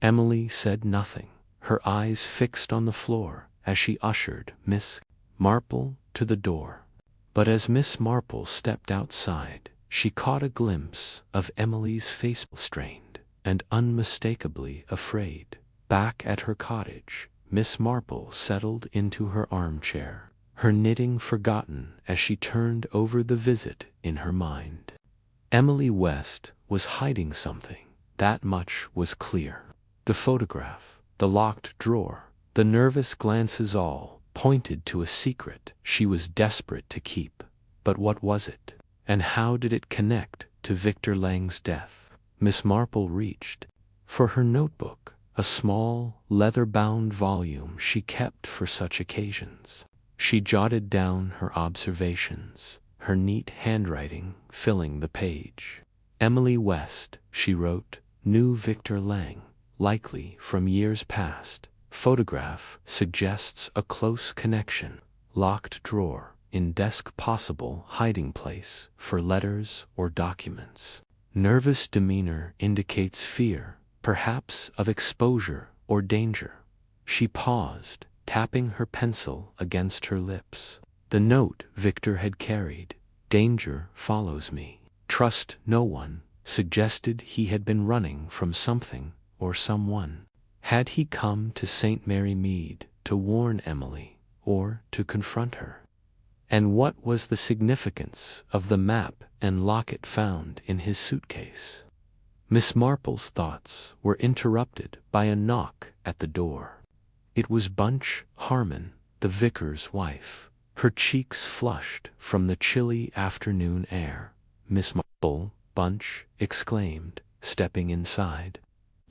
Emily said nothing, her eyes fixed on the floor as she ushered Miss Marple to the door. But as Miss Marple stepped outside, she caught a glimpse of Emily's face, strained and unmistakably afraid. Back at her cottage, Miss Marple settled into her armchair, her knitting forgotten as she turned over the visit in her mind. Emily West was hiding something, that much was clear. The photograph, the locked drawer, the nervous glances all pointed to a secret she was desperate to keep. But what was it? And how did it connect to Victor Lang's death? Miss Marple reached for her notebook, a small, leather-bound volume she kept for such occasions. She jotted down her observations, her neat handwriting filling the page. Emily West, she wrote, knew Victor Lang, likely from years past. Photograph suggests a close connection. Locked drawer in desk, possible hiding place for letters or documents. Nervous demeanor indicates fear, perhaps of exposure or danger. She paused, tapping her pencil against her lips. The note Victor had carried, "Danger follows me. Trust no one," suggested he had been running from something or someone. Had he come to St. Mary Mead to warn Emily or to confront her? And what was the significance of the map and locket found in his suitcase? Miss Marple's thoughts were interrupted by a knock at the door. It was Bunch Harmon, the vicar's wife. Her cheeks flushed from the chilly afternoon air. "Miss Marple," Bunch exclaimed, stepping inside.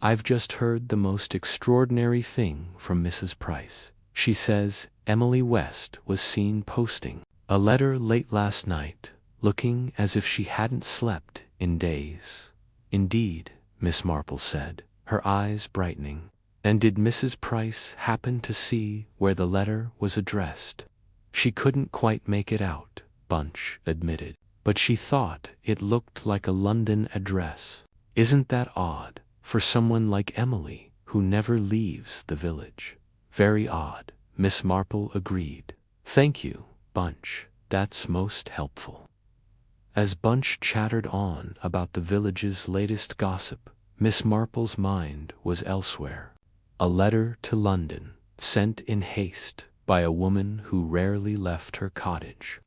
"I've just heard the most extraordinary thing from Mrs. Price. She says Emily West was seen posting a letter late last night, looking as if she hadn't slept in days." "Indeed," Miss Marple said, her eyes brightening. "And did Mrs. Price happen to see where the letter was addressed?" "She couldn't quite make it out," Bunch admitted, "but she thought it looked like a London address. Isn't that odd, for someone like Emily, who never leaves the village?" "Very odd," Miss Marple agreed. "Thank you, Bunch, that's most helpful." As Bunch chattered on about the village's latest gossip, Miss Marple's mind was elsewhere. A letter to London, sent in haste by a woman who rarely left her cottage.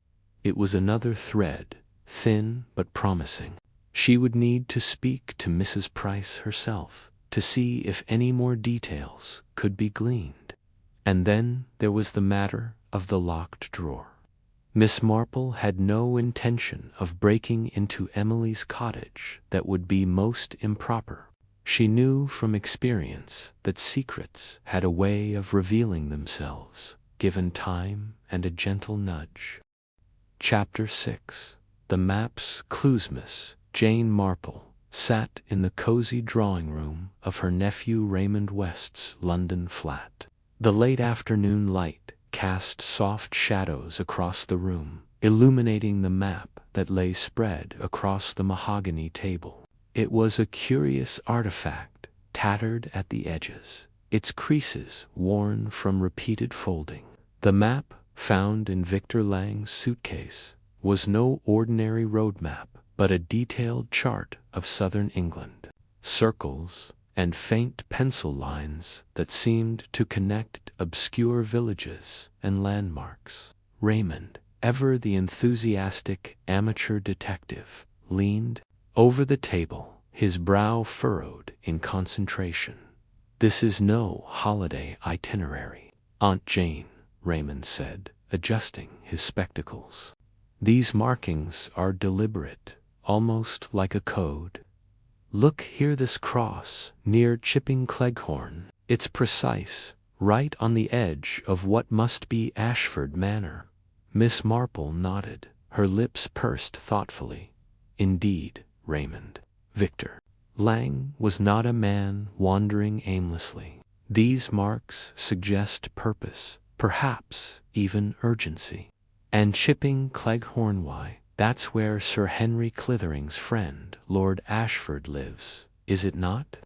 It was another thread, thin but promising. She would need to speak to Mrs. Price herself to see if any more details could be gleaned. And then there was the matter of the locked drawer. Miss Marple had no intention of breaking into Emily's cottage. That would be most improper. She knew from experience that secrets had a way of revealing themselves, given time and a gentle nudge. Chapter 6. The Map's Cluesmas. Jane Marple sat in the cozy drawing room of her nephew Raymond West's London flat. The late afternoon light cast soft shadows across the room, illuminating the map that lay spread across the mahogany table. It was a curious artifact, tattered at the edges, its creases worn from repeated folding. The map, found in Victor Lang's suitcase, was no ordinary road map, but a detailed chart of southern England. Circles and faint pencil lines that seemed to connect obscure villages and landmarks. Raymond, ever the enthusiastic amateur detective, leaned over the table, his brow furrowed in concentration. "This is no holiday itinerary, Aunt Jane," Raymond said, adjusting his spectacles. "These markings are deliberate, almost like a code. Look here, this cross near Chipping Cleghorn. It's precise, right on the edge of what must be Ashford Manor." Miss Marple nodded, her lips pursed thoughtfully. "Indeed, Raymond. Victor Lang was not a man wandering aimlessly. These marks suggest purpose, perhaps even urgency. And Chipping Cleghorn, why, that's where Sir Henry Clithering's friend, Lord Ashford, lives, is it not?"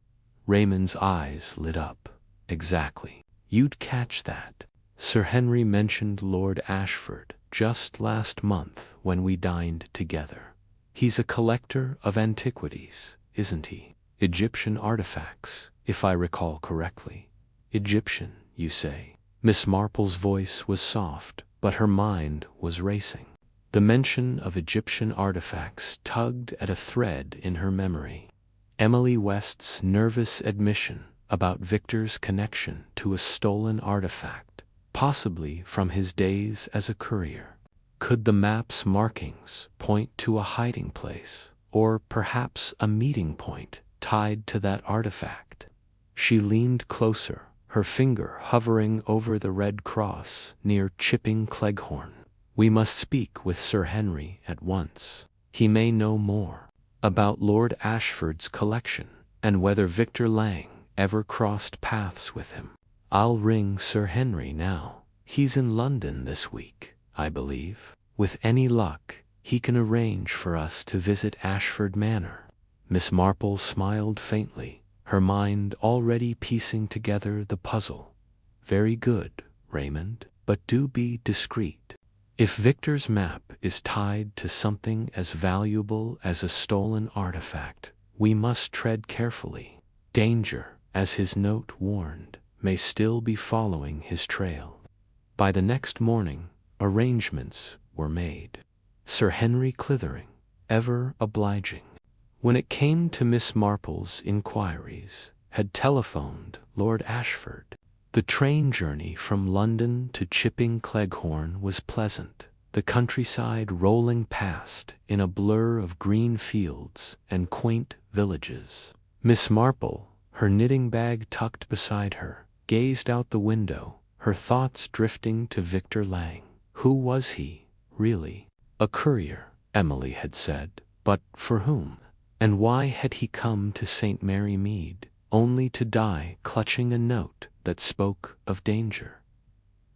Raymond's eyes lit up. "Exactly. You'd catch that. Sir Henry mentioned Lord Ashford just last month when we dined together. He's a collector of antiquities, isn't he? Egyptian artifacts, if I recall correctly." "Egyptian, you say?" Miss Marple's voice was soft, but her mind was racing. The mention of Egyptian artifacts tugged at a thread in her memory. Emily West's nervous admission about Victor's connection to a stolen artifact, possibly from his days as a courier. Could the map's markings point to a hiding place, or perhaps a meeting point tied to that artifact? She leaned closer, her finger hovering over the red cross near Chipping Cleghorn. We must speak with Sir Henry at once. He may know more about Lord Ashford's collection, and whether Victor Lang ever crossed paths with him. I'll ring Sir Henry now. He's in London this week, I believe. With any luck, he can arrange for us to visit Ashford Manor." Miss Marple smiled faintly, her mind already piecing together the puzzle. "Very good, Raymond, but do be discreet. If Victor's map is tied to something as valuable as a stolen artifact, we must tread carefully. Danger, as his note warned, may still be following his trail." By the next morning, arrangements were made. Sir Henry Clithering, ever obliging, when it came to Miss Marple's inquiries, had telephoned Lord Ashford. The train journey from London to Chipping Cleghorn was pleasant, the countryside rolling past in a blur of green fields and quaint villages. Miss Marple, her knitting bag tucked beside her, gazed out the window, her thoughts drifting to Victor Lang. Who was he, really? A courier, Emily had said, but for whom? And why had he come to St. Mary Mead, only to die clutching a note that spoke of danger?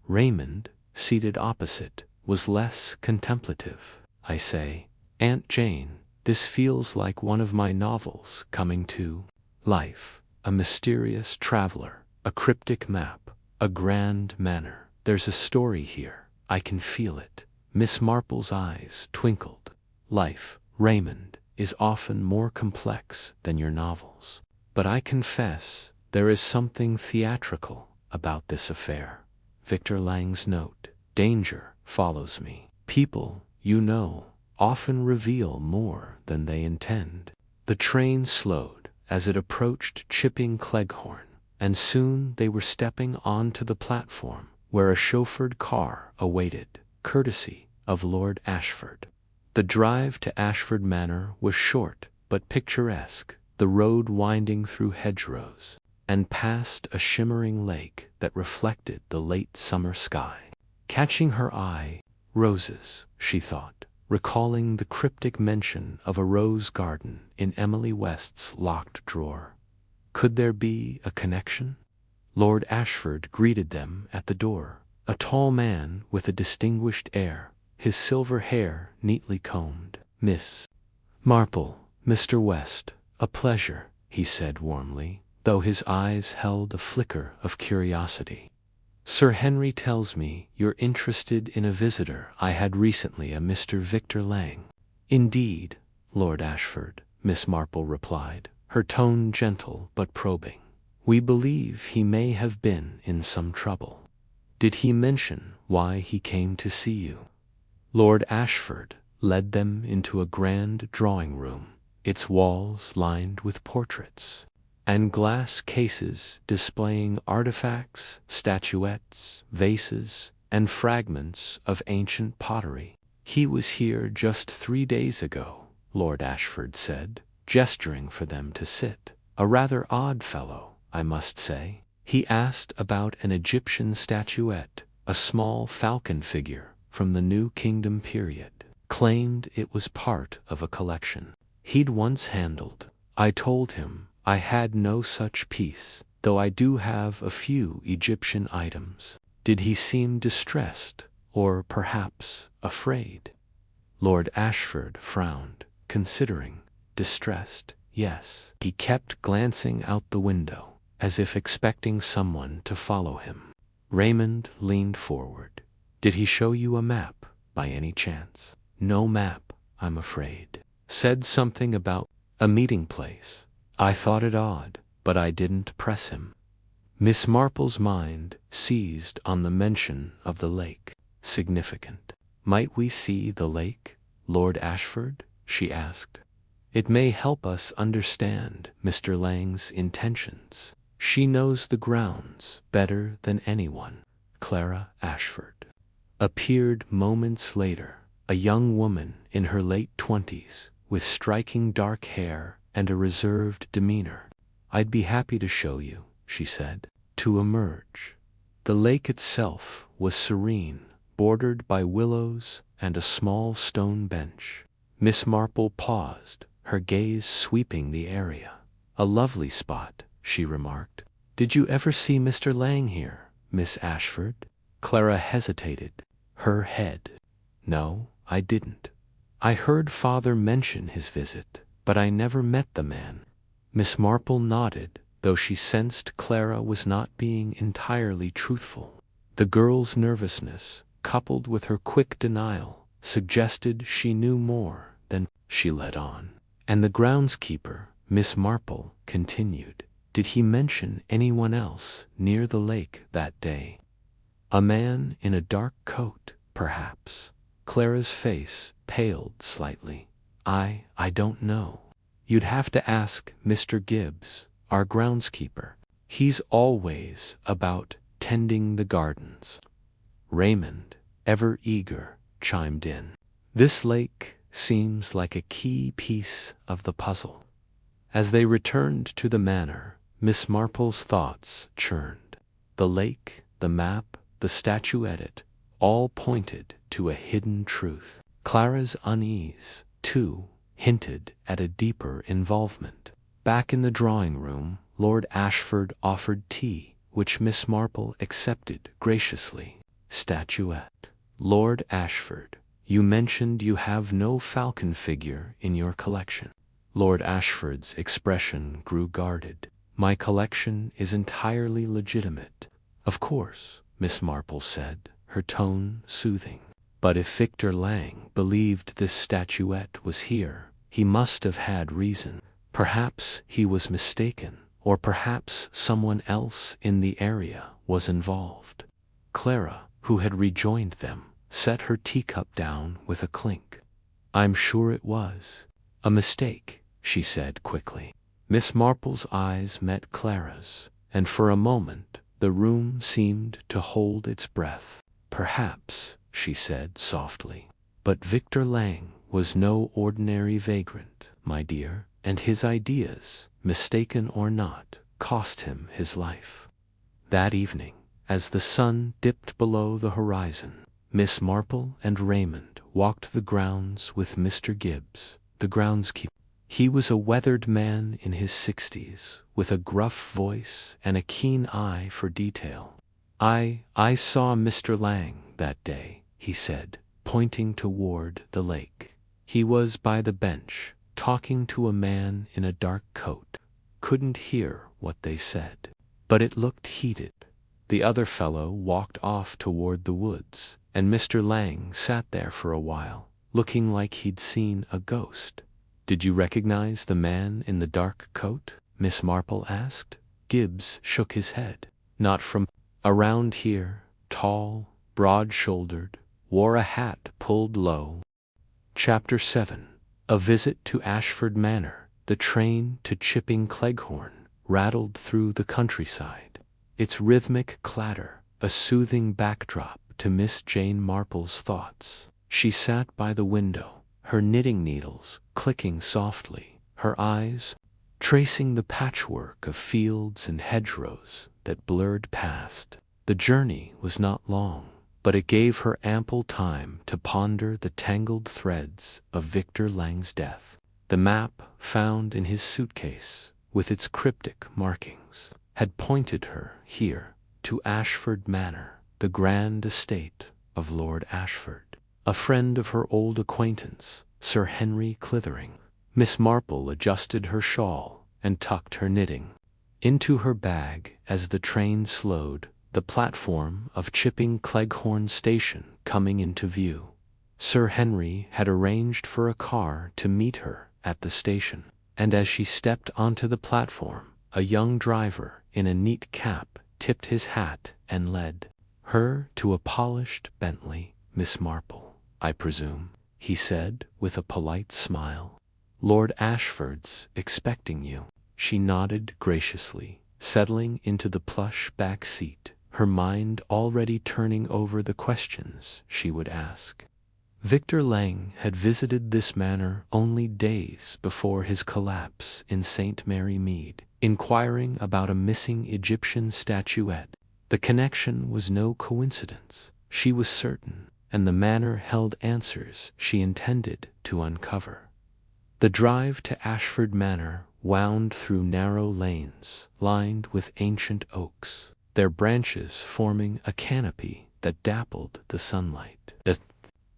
Raymond, seated opposite, was less contemplative. "I say, Aunt Jane, this feels like one of my novels coming to life. A mysterious traveler, a cryptic map, a grand manor. There's a story here. I can feel it." Miss Marple's eyes twinkled. "Life, Raymond, is often more complex than your novels. But I confess there is something theatrical about this affair. Victor Lang's note, danger, follows me. People, you know, often reveal more than they intend." The train slowed as it approached Chipping Cleghorn, and soon they were stepping onto the platform where a chauffeured car awaited, courtesy of Lord Ashford. The drive to Ashford Manor was short but picturesque, the road winding through hedgerows, and past a shimmering lake that reflected the late summer sky. Catching her eye, roses, she thought, recalling the cryptic mention of a rose garden in Emily West's locked drawer. Could there be a connection? Lord Ashford greeted them at the door, a tall man with a distinguished air, his silver hair neatly combed. "Miss Marple, Mr. West, a pleasure," he said warmly, though his eyes held a flicker of curiosity. "Sir Henry tells me you're interested in a visitor I had recently, a Mr. Victor Lang." "Indeed, Lord Ashford," Miss Marple replied, her tone gentle but probing. "We believe he may have been in some trouble. Did he mention why he came to see you?" Lord Ashford led them into a grand drawing-room, its walls lined with portraits, and glass cases displaying artifacts, statuettes, vases, and fragments of ancient pottery. "He was here just 3 days ago," Lord Ashford said, gesturing for them to sit. "A rather odd fellow, I must say. He asked about an Egyptian statuette, a small falcon figure from the New Kingdom period. Claimed it was part of a collection he'd once handled. I told him I had no such piece, though I do have a few Egyptian items." "Did he seem distressed, or perhaps afraid?" Lord Ashford frowned, considering. "Distressed, yes." He kept glancing out the window, as if expecting someone to follow him. Raymond leaned forward. "Did he show you a map, by any chance?" "No map, I'm afraid. Said something about a meeting place. I thought it odd, but I didn't press him." Miss Marple's mind seized on the mention of the lake. Significant. "Might we see the lake, Lord Ashford?" she asked. "It may help us understand Mr. Lang's intentions. She knows the grounds better than anyone." Clara Ashford appeared moments later, a young woman in her late 20s, with striking dark hair and a reserved demeanor. "I'd be happy to show you," she said. To emerge. The lake itself was serene, bordered by willows and a small stone bench. Miss Marple paused, her gaze sweeping the area. "A lovely spot," she remarked. "Did you ever see Mr. Lang here, Miss Ashford?" Clara hesitated, her head. "No, I didn't. I heard father mention his visit, but I never met the man." Miss Marple nodded, though she sensed Clara was not being entirely truthful. The girl's nervousness, coupled with her quick denial, suggested she knew more than she let on. "And the groundskeeper," Miss Marple continued, "did he mention anyone else near the lake that day? A man in a dark coat, perhaps?" Clara's face paled slightly. I don't know. You'd have to ask Mr. Gibbs, our groundskeeper. He's always about tending the gardens." Raymond, ever eager, chimed in. "This lake seems like a key piece of the puzzle." As they returned to the manor, Miss Marple's thoughts churned. The lake, the map, the statuette, all pointed to a hidden truth. Clara's unease, too, hinted at a deeper involvement. Back in the drawing room, Lord Ashford offered tea, which Miss Marple accepted graciously. Statuette. "Lord Ashford, you mentioned you have no falcon figure in your collection." Lord Ashford's expression grew guarded. "My collection is entirely legitimate." "Of course," Miss Marple said, her tone soothing. "But if Victor Lang believed this statuette was here, he must have had reason. Perhaps he was mistaken, or perhaps someone else in the area was involved." Clara, who had rejoined them, set her teacup down with a clink. "I'm sure it was a mistake," she said quickly. Miss Marple's eyes met Clara's, and for a moment the room seemed to hold its breath. "Perhaps," she said softly. "But Victor Lang was no ordinary vagrant, my dear, and his ideas, mistaken or not, cost him his life." That evening, as the sun dipped below the horizon, Miss Marple and Raymond walked the grounds with Mr. Gibbs, the groundskeeper. He was a weathered man in his 60s, with a gruff voice and a keen eye for detail. I saw Mr. Lang that day," he said, pointing toward the lake. "He was by the bench, talking to a man in a dark coat. Couldn't hear what they said, but it looked heated. The other fellow walked off toward the woods, and Mr. Lang sat there for a while, looking like he'd seen a ghost." "Did you recognize the man in the dark coat?" Miss Marple asked. Gibbs shook his head. "Not from around here, tall, broad-shouldered, wore a hat pulled low." Chapter 7. A visit to Ashford Manor. The train to Chipping Cleghorn rattled through the countryside, its rhythmic clatter a soothing backdrop to Miss Jane Marple's thoughts. She sat by the window, her knitting needles clicking softly, her eyes tracing the patchwork of fields and hedgerows that blurred past. The journey was not long, but it gave her ample time to ponder the tangled threads of Victor Lang's death. The map found in his suitcase, with its cryptic markings, had pointed her here, to Ashford Manor, the grand estate of Lord Ashford, a friend of her old acquaintance, Sir Henry Clithering. Miss Marple adjusted her shawl and tucked her knitting into her bag as the train slowed, the platform of Chipping Cleghorn station coming into view. Sir Henry had arranged for a car to meet her at the station, and as she stepped onto the platform, a young driver in a neat cap tipped his hat and led her to a polished Bentley. "Miss Marple, I presume," he said with a polite smile. "Lord Ashford's expecting you." She nodded graciously, settling into the plush back seat, her mind already turning over the questions she would ask. Victor Lang had visited this manor only days before his collapse in St. Mary Mead, inquiring about a missing Egyptian statuette. The connection was no coincidence, she was certain, and the manor held answers she intended to uncover. The drive to Ashford Manor wound through narrow lanes lined with ancient oaks, their branches forming a canopy that dappled the sunlight. The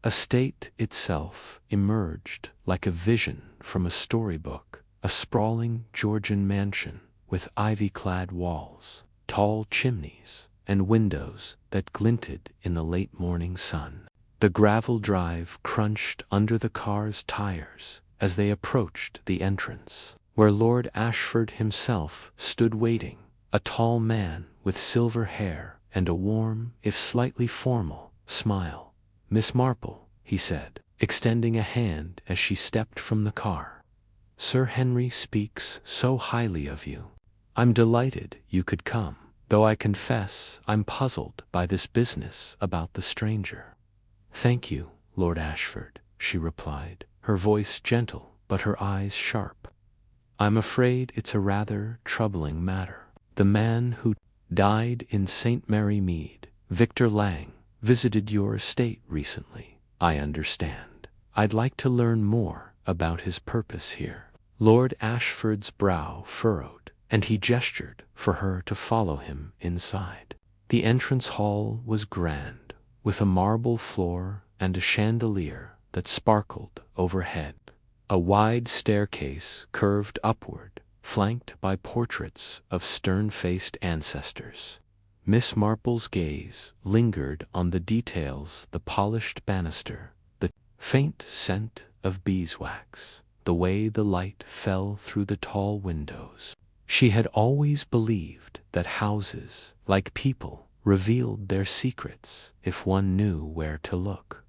estate itself emerged like a vision from a storybook, a sprawling Georgian mansion with ivy-clad walls, tall chimneys, and windows that glinted in the late morning sun. The gravel drive crunched under the car's tires as they approached the entrance, where Lord Ashford himself stood waiting, a tall man with silver hair and a warm, if slightly formal, smile. "Miss Marple," he said, extending a hand as she stepped from the car. "Sir Henry speaks so highly of you. I'm delighted you could come, though I confess I'm puzzled by this business about the stranger." "Thank you, Lord Ashford," she replied, her voice gentle but her eyes sharp. "I'm afraid it's a rather troubling matter. The man who died in St. Mary Mead, Victor Lang, visited your estate recently, I understand. I'd like to learn more about his purpose here." Lord Ashford's brow furrowed, and he gestured for her to follow him inside. The entrance hall was grand, with a marble floor and a chandelier that sparkled overhead. A wide staircase curved upward, flanked by portraits of stern-faced ancestors. Miss Marple's gaze lingered on the details: the polished banister, the faint scent of beeswax, the way the light fell through the tall windows. She had always believed that houses, like people, revealed their secrets if one knew where to look.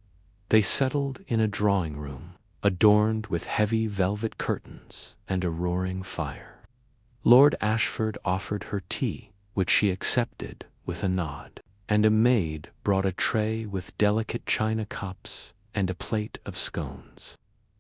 They settled in a drawing room, adorned with heavy velvet curtains and a roaring fire. Lord Ashford offered her tea, which she accepted with a nod, and a maid brought a tray with delicate china cups and a plate of scones.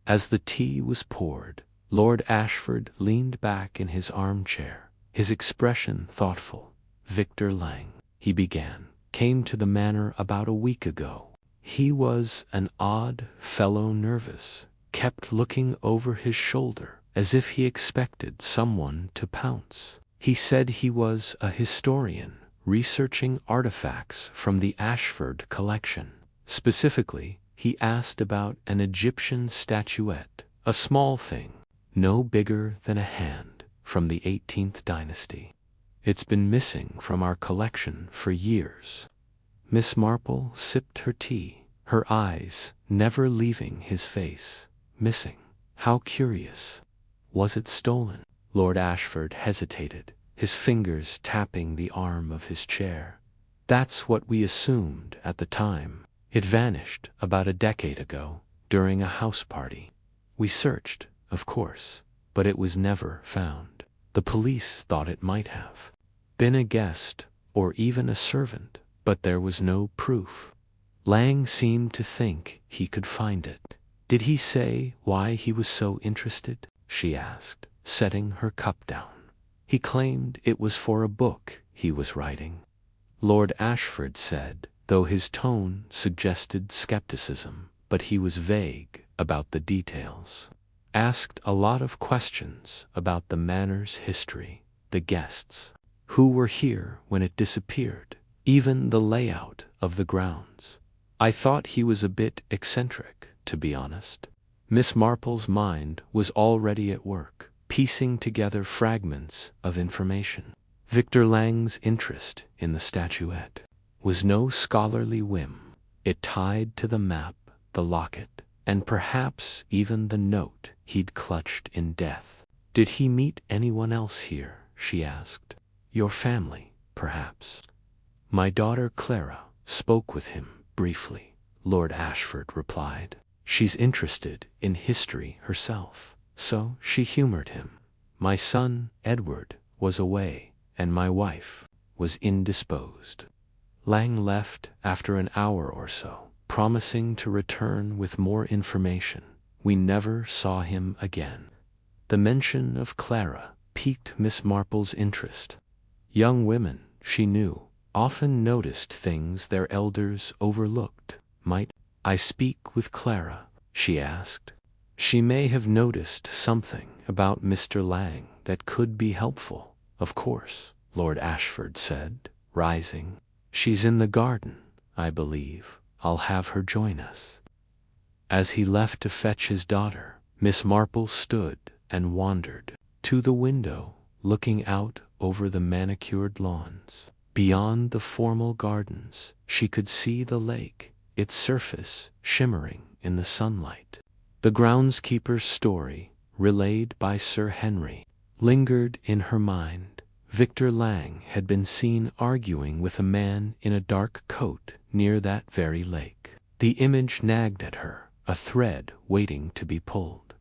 As the tea was poured, Lord Ashford leaned back in his armchair, his expression thoughtful. "Victor Lang," he began, "came to the manor about a week ago. He was an odd fellow, nervous, kept looking over his shoulder as if he expected someone to pounce. He said he was a historian, researching artifacts from the Ashford collection. Specifically, he asked about an Egyptian statuette, a small thing, no bigger than a hand, from the 18th dynasty. It's been missing from our collection for years." Miss Marple sipped her tea, her eyes never leaving his face. "Missing? How curious. Was it stolen?" Lord Ashford hesitated, his fingers tapping the arm of his chair. "That's what we assumed at the time. It vanished about a decade ago, during a house party. We searched, of course, but it was never found. The police thought it might have been a guest, or even a servant, but there was no proof. Lang seemed to think he could find it." "Did he say why he was so interested?" she asked, setting her cup down. "He claimed it was for a book he was writing," Lord Ashford said, though his tone suggested skepticism, but he was vague about the details. "Asked a lot of questions about the manor's history, the guests, who were here when it disappeared, even the layout of the grounds. I thought he was a bit eccentric, to be honest." Miss Marple's mind was already at work, piecing together fragments of information. Victor Lang's interest in the statuette was no scholarly whim. It tied to the map, the locket, and perhaps even the note he'd clutched in death. "Did he meet anyone else here?" she asked. "Your family, perhaps?" "My daughter Clara spoke with him briefly," Lord Ashford replied. "She's interested in history herself, so she humored him. My son, Edward, was away, and my wife was indisposed." Lang left after an hour or so, promising to return with more information. We never saw him again. The mention of Clara piqued Miss Marple's interest. Young women, she knew, often noticed things their elders overlooked. Might I speak with Clara? She asked. She may have noticed something about Mr. Lang that could be helpful. Of course, Lord Ashford said, rising. She's in the garden, I believe. I'll have her join us. As he left to fetch his daughter, Miss Marple stood and wandered to the window, looking out over the manicured lawns. Beyond the formal gardens, she could see the lake, its surface shimmering in the sunlight. The groundskeeper's story, relayed by Sir Henry, lingered in her mind. Victor Lang had been seen arguing with a man in a dark coat near that very lake. The image nagged at her, a thread waiting to be pulled.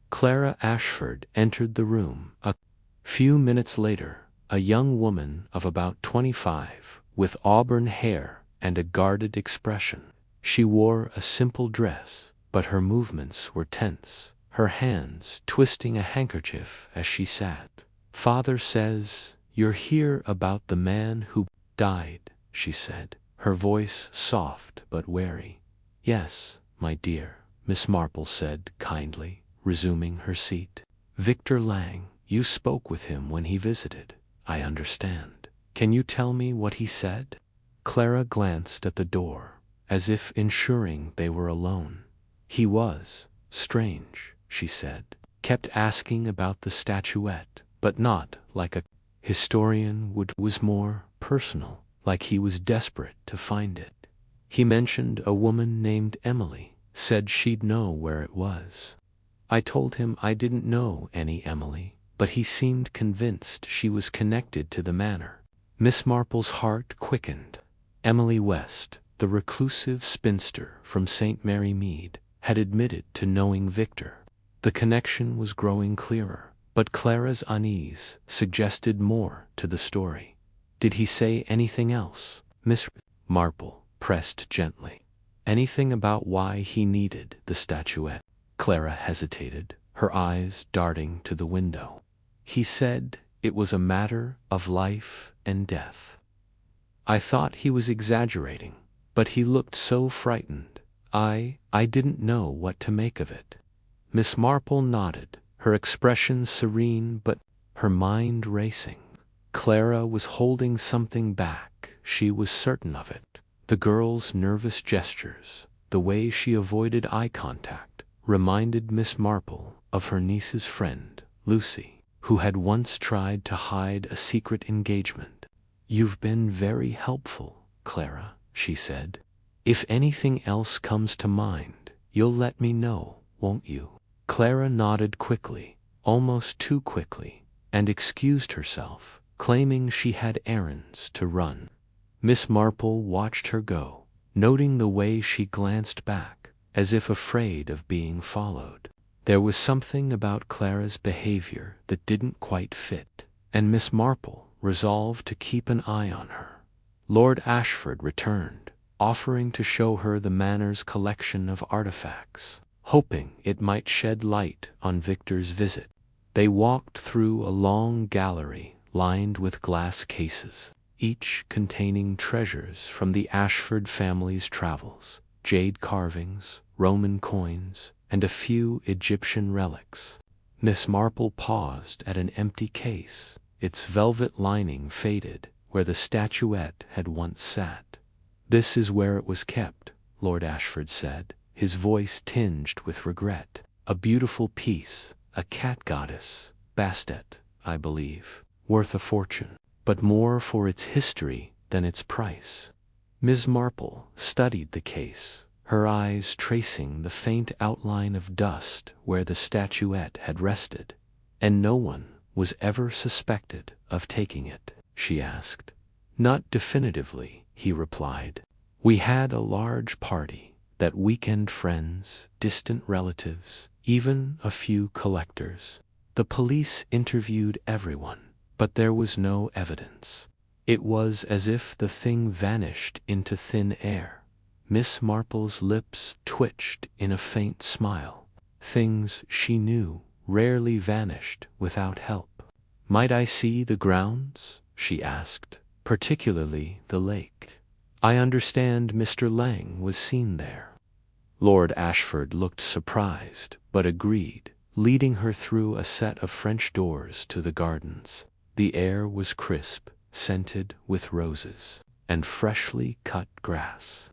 Clara Ashford entered the room. A few minutes later, a young woman of about 25, with auburn hair and a guarded expression. She wore a simple dress, but her movements were tense, her hands twisting a handkerchief as she sat. Father says, "You're here about the man who died," she said, her voice soft but wary. "Yes, my dear," Miss Marple said kindly, resuming her seat. "Victor Lang, you spoke with him when he visited, I understand. Can you tell me what he said?" Clara glanced at the door, as if ensuring they were alone. "He was strange," she said. "Kept asking about the statuette, but not like a historian would. Was more personal, like he was desperate to find it. He mentioned a woman named Emily, said she'd know where it was. I told him I didn't know any Emily, but he seemed convinced she was connected to the Manor." Miss Marple's heart quickened. Emily West, the reclusive spinster from St. Mary Mead, had admitted to knowing Victor. The connection was growing clearer, but Clara's unease suggested more to the story. "Did he say anything else?" Miss Marple pressed gently. "Anything about why he needed the statuette?" Clara hesitated, her eyes darting to the window. "He said it was a matter of life and death. I thought he was exaggerating, but he looked so frightened. I didn't know what to make of it." Miss Marple nodded, her expression serene but her mind racing. Clara was holding something back, she was certain of it. The girl's nervous gestures, the way she avoided eye contact, reminded Miss Marple of her niece's friend, Lucy, who had once tried to hide a secret engagement. "You've been very helpful, Clara," she said. "If anything else comes to mind, you'll let me know, won't you?" Clara nodded quickly, almost too quickly, and excused herself, claiming she had errands to run. Miss Marple watched her go, noting the way she glanced back, as if afraid of being followed. There was something about Clara's behavior that didn't quite fit, and Miss Marple resolved to keep an eye on her. Lord Ashford returned, offering to show her the Manor's collection of artifacts, hoping it might shed light on Victor's visit. They walked through a long gallery lined with glass cases, each containing treasures from the Ashford family's travels, jade carvings, Roman coins, and a few Egyptian relics. Miss Marple paused at an empty case, its velvet lining faded where the statuette had once sat. "This is where it was kept," Lord Ashford said, his voice tinged with regret. "A beautiful piece, a cat goddess, Bastet, I believe, worth a fortune, but more for its history than its price." Miss Marple studied the case, her eyes tracing the faint outline of dust where the statuette had rested. "And no one was ever suspected of taking it?" she asked. "Not definitively," he replied. "We had a large party, that weekend friends, distant relatives, even a few collectors. The police interviewed everyone, but there was no evidence. It was as if the thing vanished into thin air." Miss Marple's lips twitched in a faint smile. Things, she knew, rarely vanished without help. "Might I see the grounds?" she asked. particularly the lake. I understand Mr. Lang was seen there. Lord Ashford looked surprised, but agreed, leading her through a set of French doors to the gardens. The air was crisp, scented with roses and freshly cut grass.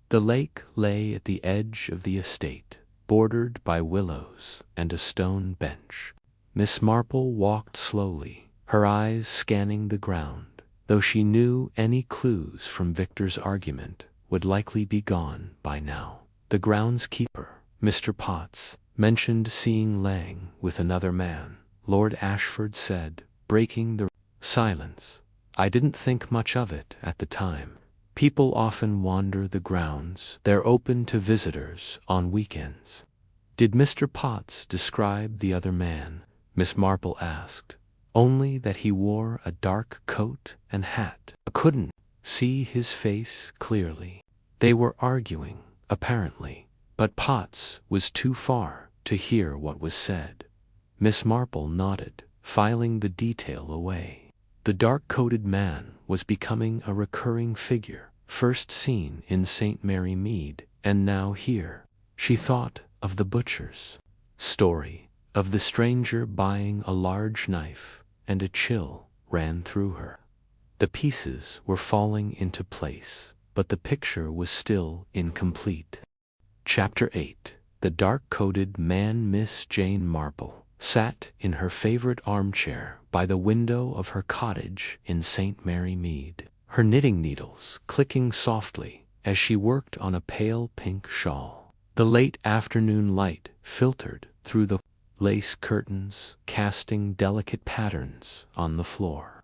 The lake lay at the edge of the estate, bordered by willows and a stone bench. Miss Marple walked slowly, her eyes scanning the ground, though she knew any clues from Victor's argument would likely be gone by now. The groundskeeper, Mr. Potts, mentioned seeing Lang with another man, Lord Ashford said, breaking the silence. I didn't think much of it at the time. People often wander the grounds. They're open to visitors on weekends. Did Mr. Potts describe the other man? Miss Marple asked. Only that he wore a dark coat and hat. I couldn't see his face clearly. They were arguing, apparently, but Potts was too far to hear what was said. Miss Marple nodded, filing the detail away. The dark-coated man was becoming a recurring figure, first seen in St. Mary Mead, and now here. She thought of the butcher's story, of the stranger buying a large knife, and a chill ran through her. The pieces were falling into place, but the picture was still incomplete. Chapter 8. The dark-coated man. Miss Jane Marple sat in her favorite armchair by the window of her cottage in St. Mary Mead, her knitting needles clicking softly as she worked on a pale pink shawl. The late afternoon light filtered through the lace curtains, casting delicate patterns on the floor.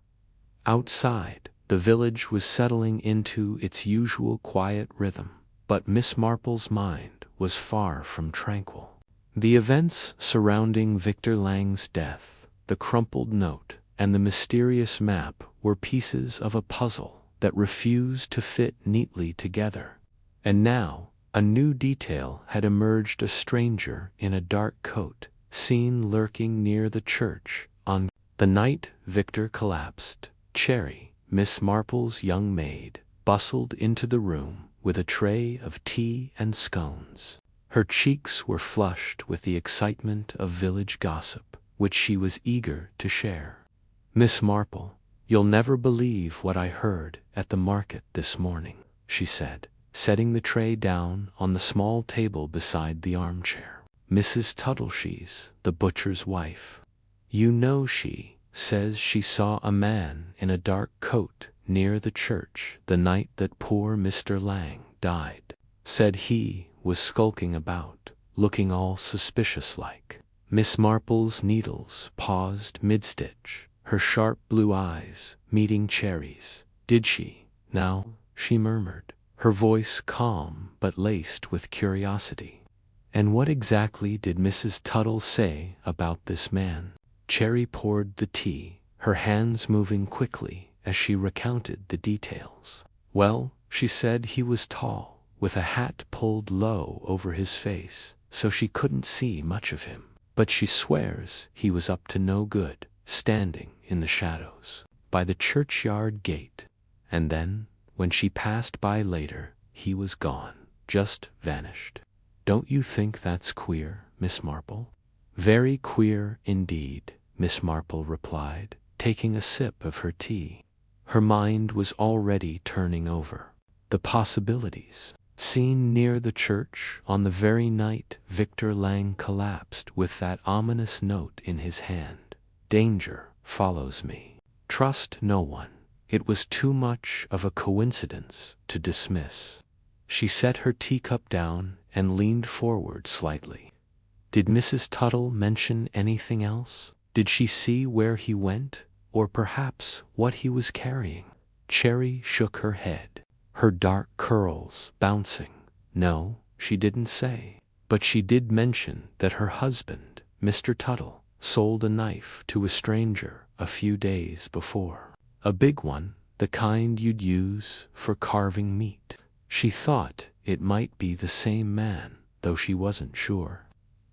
Outside, the village was settling into its usual quiet rhythm, but Miss Marple's mind was far from tranquil. The events surrounding Victor Lang's death, the crumpled note, and the mysterious map were pieces of a puzzle that refused to fit neatly together. And now, a new detail had emerged: a stranger in a dark coat, seen lurking near the church on the night Victor collapsed. Cherry, Miss Marple's young maid, bustled into the room with a tray of tea and scones. Her cheeks were flushed with the excitement of village gossip, which she was eager to share. Miss Marple, you'll never believe what I heard at the market this morning, she said, setting the tray down on the small table beside the armchair. Mrs. Tuttleshe's, the butcher's wife. You know, she says she saw a man in a dark coat near the church the night that poor Mr. Lang died. Said he was skulking about, looking all suspicious-like. Miss Marple's needles paused mid-stitch, her sharp blue eyes meeting Cherry's. Did she, now? She murmured, her voice calm but laced with curiosity. And what exactly did Mrs. Tuttle say about this man? Cherry poured the tea, her hands moving quickly as she recounted the details. Well, she said he was tall, with a hat pulled low over his face, so she couldn't see much of him. But she swears he was up to no good, standing in the shadows by the churchyard gate. And then, when she passed by later, he was gone, just vanished. Don't you think that's queer, Miss Marple? Very queer indeed, Miss Marple replied, taking a sip of her tea. Her mind was already turning over the possibilities. Seen near the church on the very night Victor Lang collapsed, with that ominous note in his hand. Danger follows me. Trust no one. It was too much of a coincidence to dismiss. She set her teacup down and leaned forward slightly. Did Mrs. Tuttle mention anything else? Did she see where he went, or perhaps what he was carrying? Cherry shook her head, her dark curls bouncing. No, she didn't say. But she did mention that her husband, Mr. Tuttle, sold a knife to a stranger a few days before. A big one, the kind you'd use for carving meat. She thought it might be the same man, though she wasn't sure.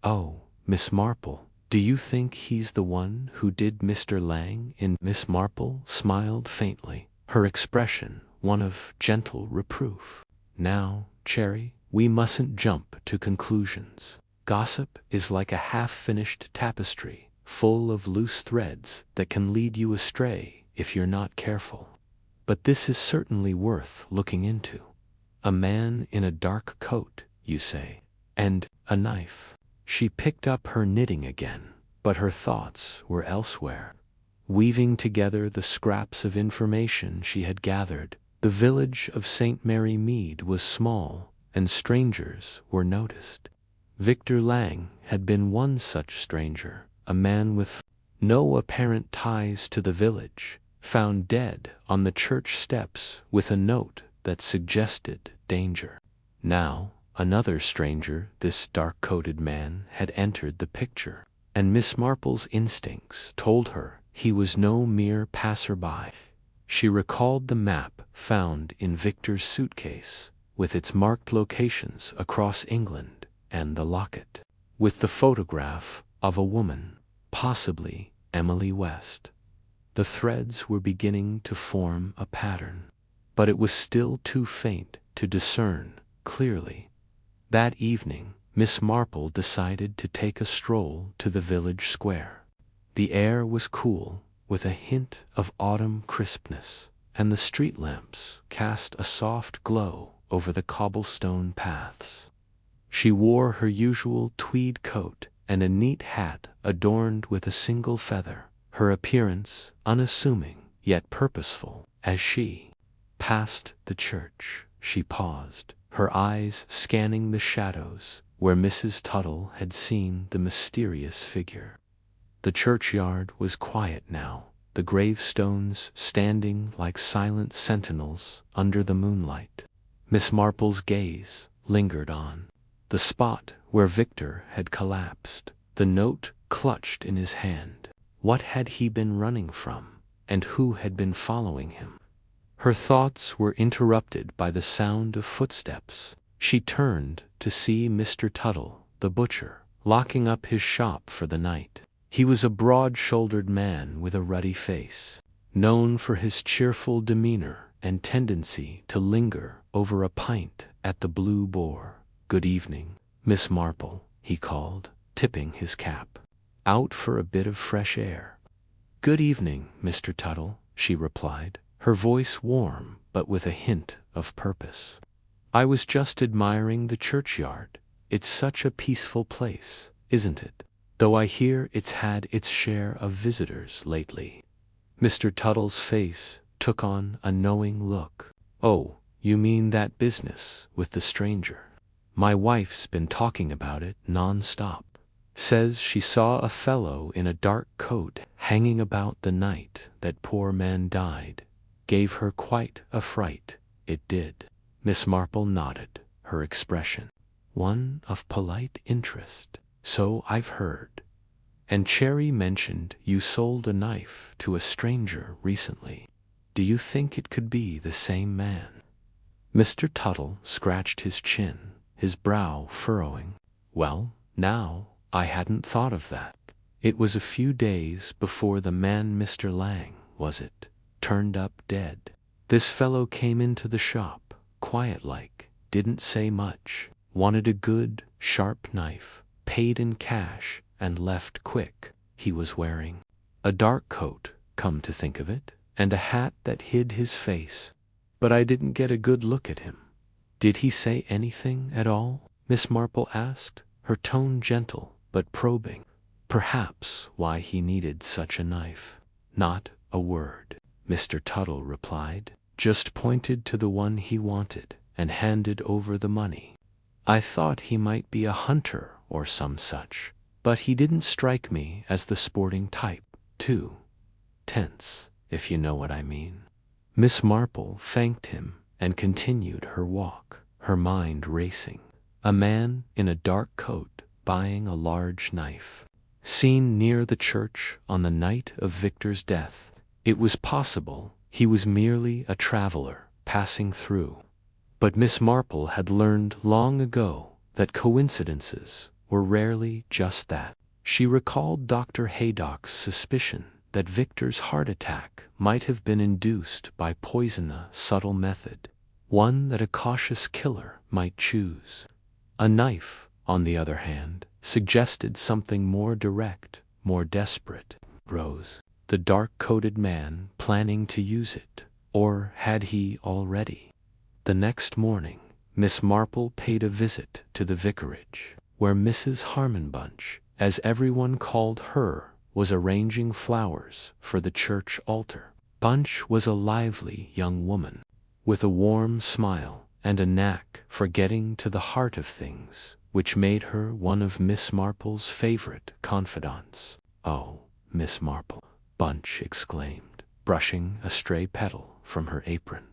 Oh, Miss Marple, do you think he's the one who did Mr. Lang in? Miss Marple smiled faintly, her expression one of gentle reproof. "Now, Cherry, we mustn't jump to conclusions. Gossip is like a half-finished tapestry, full of loose threads that can lead you astray if you're not careful. But this is certainly worth looking into. A man in a dark coat, you say, and a knife." She picked up her knitting again, but her thoughts were elsewhere. Weaving together the scraps of information she had gathered, the village of St. Mary Mead was small, and strangers were noticed. Victor Lang had been one such stranger, a man with no apparent ties to the village, found dead on the church steps with a note that suggested danger. Now, another stranger, this dark-coated man, had entered the picture, and Miss Marple's instincts told her he was no mere passer-by. She recalled the map found in Victor's suitcase, with its marked locations across England, and the locket, with the photograph of a woman, possibly Emily West. The threads were beginning to form a pattern, but it was still too faint to discern clearly. That evening, Miss Marple decided to take a stroll to the village square. The air was cool, with a hint of autumn crispness, and the street lamps cast a soft glow over the cobblestone paths. She wore her usual tweed coat and a neat hat adorned with a single feather, her appearance unassuming yet purposeful. As she passed the church, she paused, her eyes scanning the shadows where Mrs. Tuttle had seen the mysterious figure. The churchyard was quiet now, the gravestones standing like silent sentinels under the moonlight. Miss Marple's gaze lingered on the spot where Victor had collapsed, the note clutched in his hand. What had he been running from, and who had been following him? Her thoughts were interrupted by the sound of footsteps. She turned to see Mr. Tuttle, the butcher, locking up his shop for the night. He was a broad-shouldered man with a ruddy face, known for his cheerful demeanor and tendency to linger over a pint at the Blue Boar. "Good evening, Miss Marple," he called, tipping his cap. "Out for a bit of fresh air?" "Good evening, Mr. Tuttle," she replied, her voice warm but with a hint of purpose. "I was just admiring the churchyard. It's such a peaceful place, isn't it? Though I hear it's had its share of visitors lately." Mr. Tuttle's face took on a knowing look. "Oh, you mean that business with the stranger? My wife's been talking about it non-stop. Says she saw a fellow in a dark coat hanging about the night that poor man died. Gave her quite a fright, it did." Miss Marple nodded, her expression one of polite interest. "So I've heard. And Cherry mentioned you sold a knife to a stranger recently. Do you think it could be the same man?" Mr. Tuttle scratched his chin, his brow furrowing. "Well, now, I hadn't thought of that. It was a few days before the man Mr. Lang, was it, turned up dead. This fellow came into the shop, quiet-like, didn't say much, wanted a good, sharp knife, paid in cash, and left quick. He was wearing a dark coat, come to think of it, and a hat that hid his face. But I didn't get a good look at him." "Did he say anything at all?" Miss Marple asked, her tone gentle but probing. "Perhaps why he needed such a knife." "Not a word," Mr. Tuttle replied, "just pointed to the one he wanted and handed over the money. I thought he might be a hunter or some such, but he didn't strike me as the sporting type. Too tense, if you know what I mean." Miss Marple thanked him and continued her walk, her mind racing. A man in a dark coat buying a large knife. Seen near the church on the night of Victor's death. It was possible he was merely a traveler passing through. But Miss Marple had learned long ago that coincidences were rarely just that. She recalled Dr. Haydock's suspicion that Victor's heart attack might have been induced by poison, a subtle method, one that a cautious killer might choose. A knife, on the other hand, suggested something more direct, more desperate. Rose, the dark-coated man, planning to use it, or had he already? The next morning, Miss Marple paid a visit to the vicarage, where Mrs. Harmonbunch, as everyone called her, was arranging flowers for the church altar. Bunch was a lively young woman, with a warm smile and a knack for getting to the heart of things, which made her one of Miss Marple's favorite confidants. "Oh, Miss Marple," Bunch exclaimed, brushing a stray petal from her apron.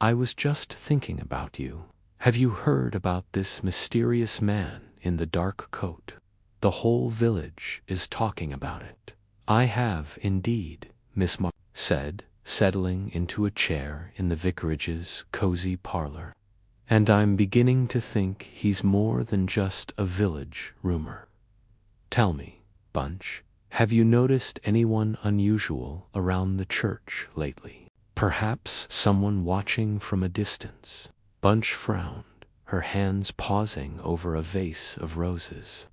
"I was just thinking about you. Have you heard about this mysterious man in the dark coat? The whole village is talking about it." "I have, indeed," Miss Marple said, settling into a chair in the vicarage's cozy parlor. "And I'm beginning to think he's more than just a village rumor. Tell me, Bunch, have you noticed anyone unusual around the church lately? Perhaps someone watching from a distance?" Bunch frowned, her hands pausing over a vase of roses.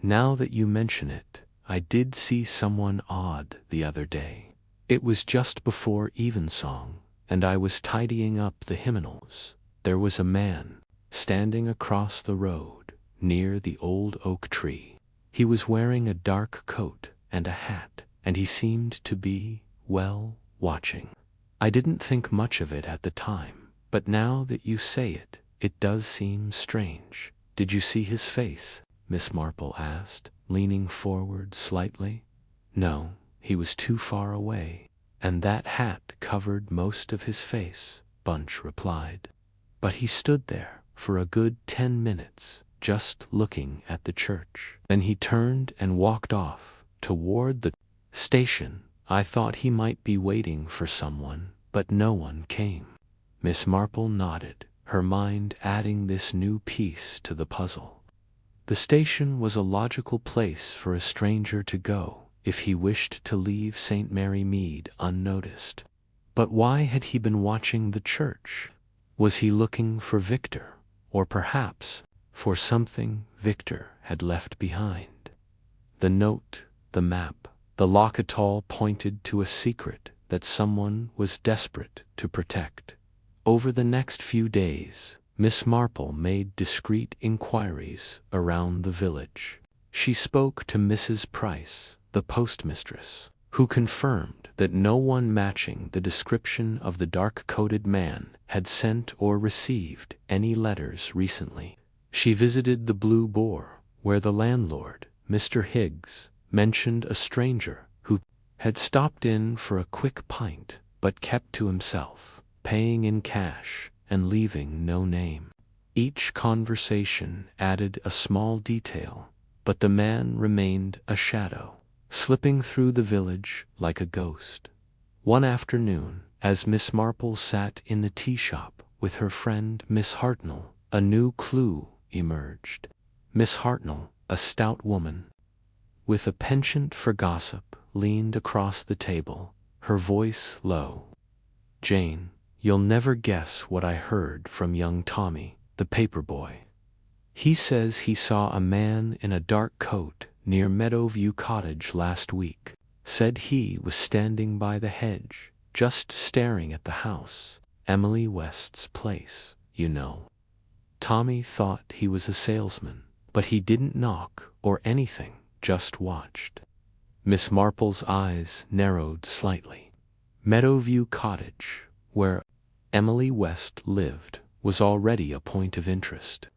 "Now that you mention it, I did see someone odd the other day. It was just before evensong, and I was tidying up the hymnals. There was a man standing across the road near the old oak tree. He was wearing a dark coat and a hat, and he seemed to be, well, watching. I didn't think much of it at the time, but now that you say it, it does seem strange." "Did you see his face?" Miss Marple asked, leaning forward slightly. "No, he was too far away, and that hat covered most of his face," Bunch replied. "But he stood there for a good 10 minutes, just looking at the church. Then he turned and walked off toward the station. I thought he might be waiting for someone, but no one came." Miss Marple nodded, her mind adding this new piece to the puzzle. The station was a logical place for a stranger to go if he wished to leave St. Mary Mead unnoticed. But why had he been watching the church? Was he looking for Victor, or perhaps for something Victor had left behind? The note, the map, the locket-all pointed to a secret that someone was desperate to protect. Over the next few days, Miss Marple made discreet inquiries around the village. She spoke to Mrs. Price, the postmistress, who confirmed that no one matching the description of the dark-coated man had sent or received any letters recently. She visited the Blue Boar, where the landlord, Mr. Higgs, mentioned a stranger who had stopped in for a quick pint but kept to himself, paying in cash and leaving no name. Each conversation added a small detail, but the man remained a shadow, slipping through the village like a ghost. One afternoon, as Miss Marple sat in the tea shop with her friend Miss Hartnell, a new clue emerged. Miss Hartnell, a stout woman with a penchant for gossip, leaned across the table, her voice low. "Jane, you'll never guess what I heard from young Tommy, the paper boy. He says he saw a man in a dark coat near Meadow View cottage last week. Said he was standing by the hedge, just staring at the house. Emily West's place, you know. Tommy thought he was a salesman, but he didn't knock or anything, just watched." Miss Marple's eyes narrowed slightly. Meadow View cottage, where Emily West lived, was already a point of interest.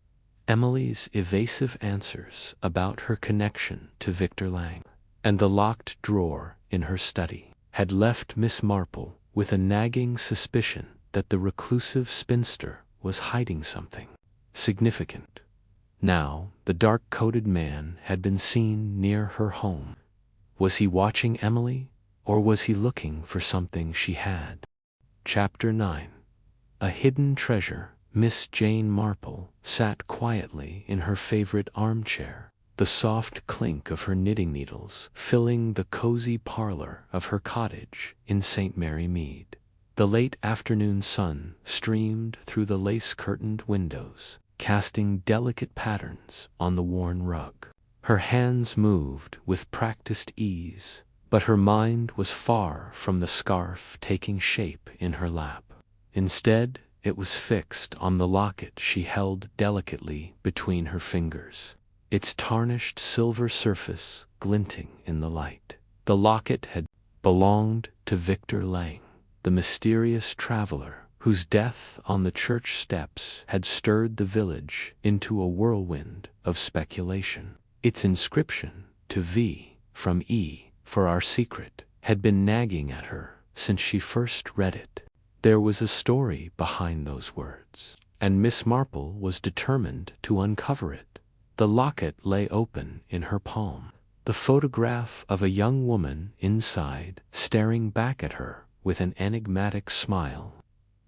Emily's evasive answers about her connection to Victor Lang and the locked drawer in her study had left Miss Marple with a nagging suspicion that the reclusive spinster was hiding something significant. Now, the dark-coated man had been seen near her home. Was he watching Emily, or was he looking for something she had? Chapter 9. A Hidden Treasure. Miss Jane Marple sat quietly in her favorite armchair, the soft clink of her knitting needles filling the cozy parlor of her cottage in St. Mary Mead. The late afternoon sun streamed through the lace-curtained windows, casting delicate patterns on the worn rug. Her hands moved with practiced ease, but her mind was far from the scarf taking shape in her lap. Instead, it was fixed on the locket she held delicately between her fingers, its tarnished silver surface glinting in the light. The locket had belonged to Victor Lang, the mysterious traveler whose death on the church steps had stirred the village into a whirlwind of speculation. Its inscription, "To V, from E, for our secret," had been nagging at her since she first read it. There was a story behind those words, and Miss Marple was determined to uncover it. The locket lay open in her palm, the photograph of a young woman inside staring back at her with an enigmatic smile.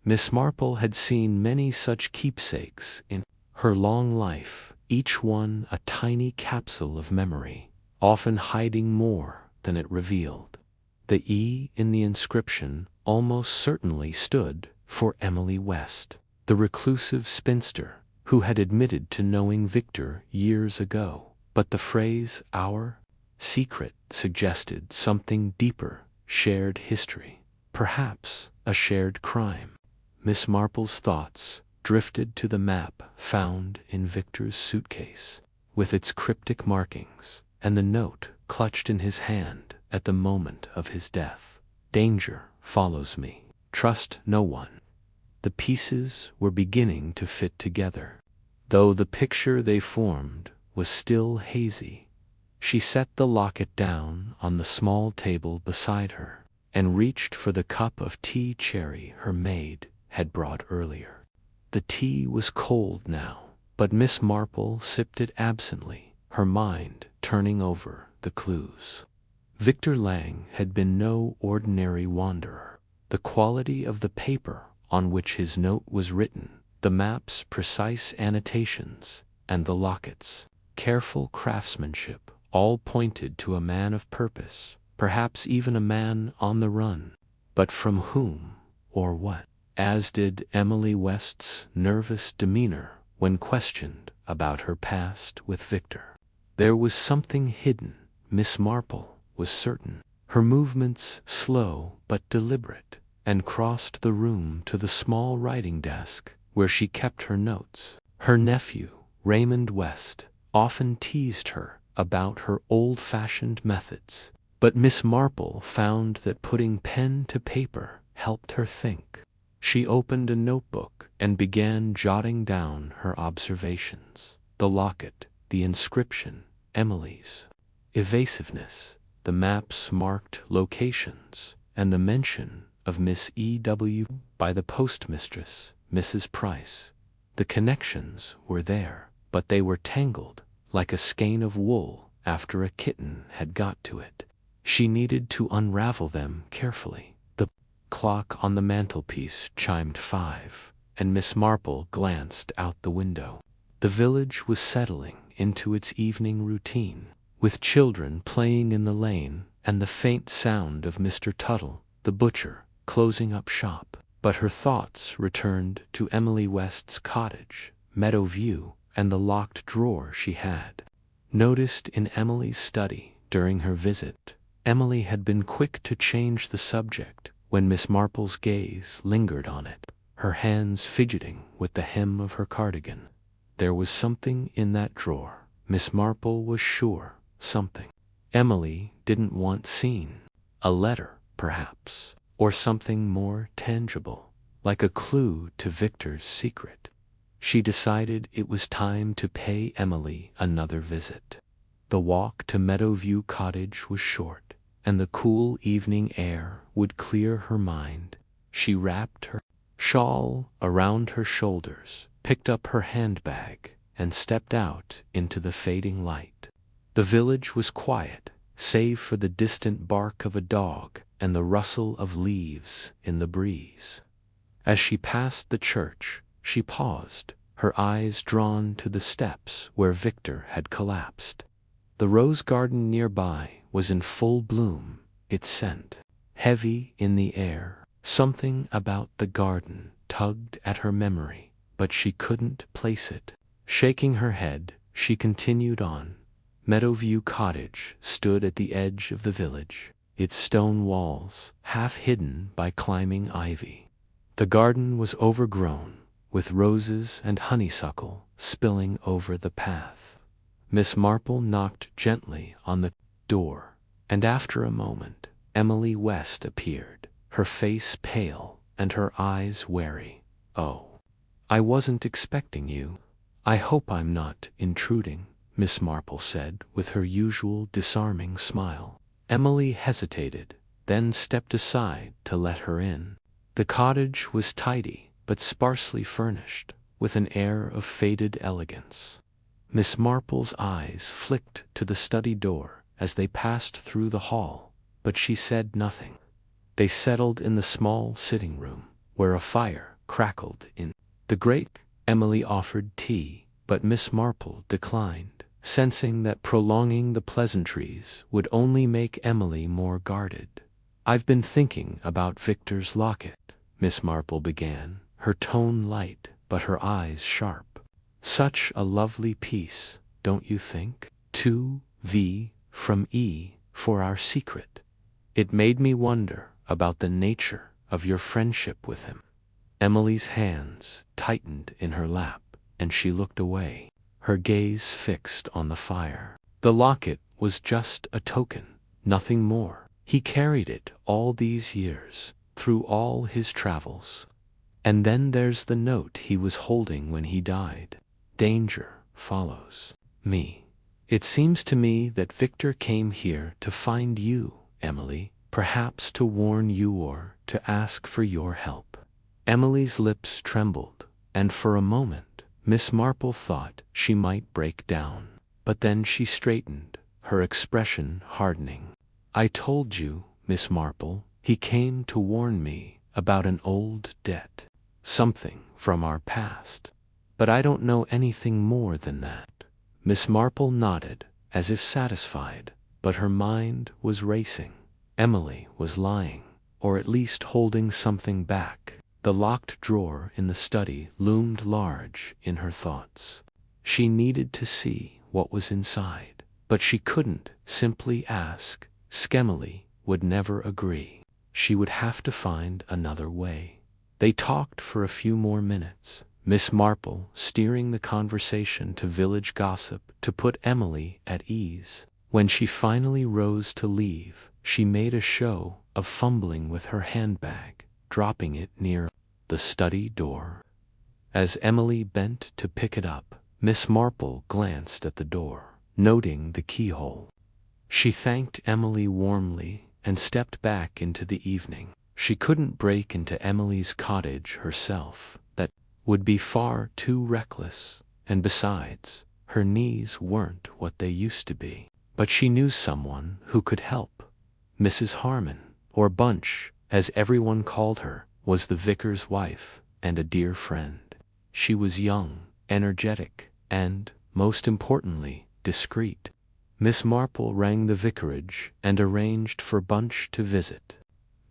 Miss Marple had seen many such keepsakes in her long life, each one a tiny capsule of memory, often hiding more than it revealed. The E in the inscription almost certainly stood for Emily West, the reclusive spinster who had admitted to knowing Victor years ago. But the phrase "our secret" suggested something deeper: shared history, perhaps a shared crime. Miss Marple's thoughts drifted to the map found in Victor's suitcase, with its cryptic markings, and the note clutched in his hand at the moment of his death. "Danger follows me. Trust no one." The pieces were beginning to fit together, though the picture they formed was still hazy. She set the locket down on the small table beside her, and reached for the cup of tea cherry her maid had brought earlier. The tea was cold now, but Miss Marple sipped it absently, her mind turning over the clues. Victor Lang had been no ordinary wanderer. The quality of the paper on which his note was written, the map's precise annotations, and the locket's careful craftsmanship all pointed to a man of purpose, perhaps even a man on the run. But from whom or what? As did Emily West's nervous demeanor when questioned about her past with Victor. There was something hidden, Miss Marple was certain. Her movements slow but deliberate, and crossed the room to the small writing desk where she kept her notes. Her nephew, Raymond West, often teased her about her old-fashioned methods, but Miss Marple found that putting pen to paper helped her think. She opened a notebook and began jotting down her observations. The locket, the inscription, Emily's evasiveness, the map's marked locations, and the mention of Miss E.W. by the postmistress, Mrs. Price. The connections were there, but they were tangled like a skein of wool after a kitten had got to it. She needed to unravel them carefully. The clock on the mantelpiece chimed 5, and Miss Marple glanced out the window. The village was settling into its evening routine, with children playing in the lane and the faint sound of Mr. Tuttle, the butcher, closing up shop. But her thoughts returned to Emily West's cottage, Meadow View, and the locked drawer she had noticed in Emily's study during her visit. Emily had been quick to change the subject when Miss Marple's gaze lingered on it, her hands fidgeting with the hem of her cardigan. There was something in that drawer, Miss Marple was sure, something Emily didn't want seen. A letter, perhaps, or something more tangible, like a clue to Victor's secret. She decided it was time to pay Emily another visit. The walk to Meadow View cottage was short, and the cool evening air would clear her mind. She wrapped her shawl around her shoulders, picked up her handbag, and stepped out into the fading light. The village was quiet, save for the distant bark of a dog and the rustle of leaves in the breeze. As she passed the church, she paused, her eyes drawn to the steps where Victor had collapsed. The rose garden nearby was in full bloom, its scent heavy in the air. Something about the garden tugged at her memory, but she couldn't place it. Shaking her head, she continued on. Meadow View cottage stood at the edge of the village, its stone walls half hidden by climbing ivy. The garden was overgrown, with roses and honeysuckle spilling over the path. Miss Marple knocked gently on the door, and after a moment, Emily West appeared, her face pale and her eyes wary. "Oh, I wasn't expecting you. I hope I'm not intruding," Miss Marple said with her usual disarming smile. Emily hesitated, then stepped aside to let her in. The cottage was tidy but sparsely furnished, with an air of faded elegance. Miss Marple's eyes flicked to the study door as they passed through the hall, but she said nothing. They settled in the small sitting room, where a fire crackled in the grate. Emily offered tea, but Miss Marple declined, sensing that prolonging the pleasantries would only make Emily more guarded. "I've been thinking about Victor's locket," Miss Marple began, her tone light but her eyes sharp. "Such a lovely piece, don't you think? 2V from E for our secret. It made me wonder about the nature of your friendship with him." Emily's hands tightened in her lap, and she looked away, her gaze fixed on the fire. "The locket was just a token, nothing more. He carried it all these years, through all his travels. And then there's the note he was holding when he died. Danger follows me. It seems to me that Victor came here to find you, Emily, perhaps to warn you or to ask for your help." Emily's lips trembled, and for a moment Miss Marple thought she might break down. But then she straightened, her expression hardening. "I told you, Miss Marple, he came to warn me about an old debt, something from our past. But I don't know anything more than that." Miss Marple nodded, as if satisfied, but her mind was racing. Emily was lying, or at least holding something back. The locked drawer in the study loomed large in her thoughts. She needed to see what was inside, but she couldn't simply ask. Emily would never agree. She would have to find another way. They talked for a few more minutes, Miss Marple steering the conversation to village gossip to put Emily at ease. When she finally rose to leave, she made a show of fumbling with her handbag, dropping it near the study door. As Emily bent to pick it up, Miss Marple glanced at the door, noting the keyhole. She thanked Emily warmly and stepped back into the evening. She couldn't break into Emily's cottage herself. That would be far too reckless, and besides, her knees weren't what they used to be. But she knew someone who could help. Mrs. Harmon, or Bunch, as everyone called her, was the vicar's wife and a dear friend. She was young, energetic, and, most importantly, discreet. Miss Marple rang the vicarage and arranged for Bunch to visit.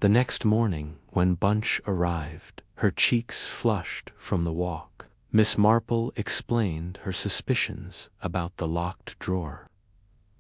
The next morning, when Bunch arrived, her cheeks flushed from the walk, Miss Marple explained her suspicions about the locked drawer.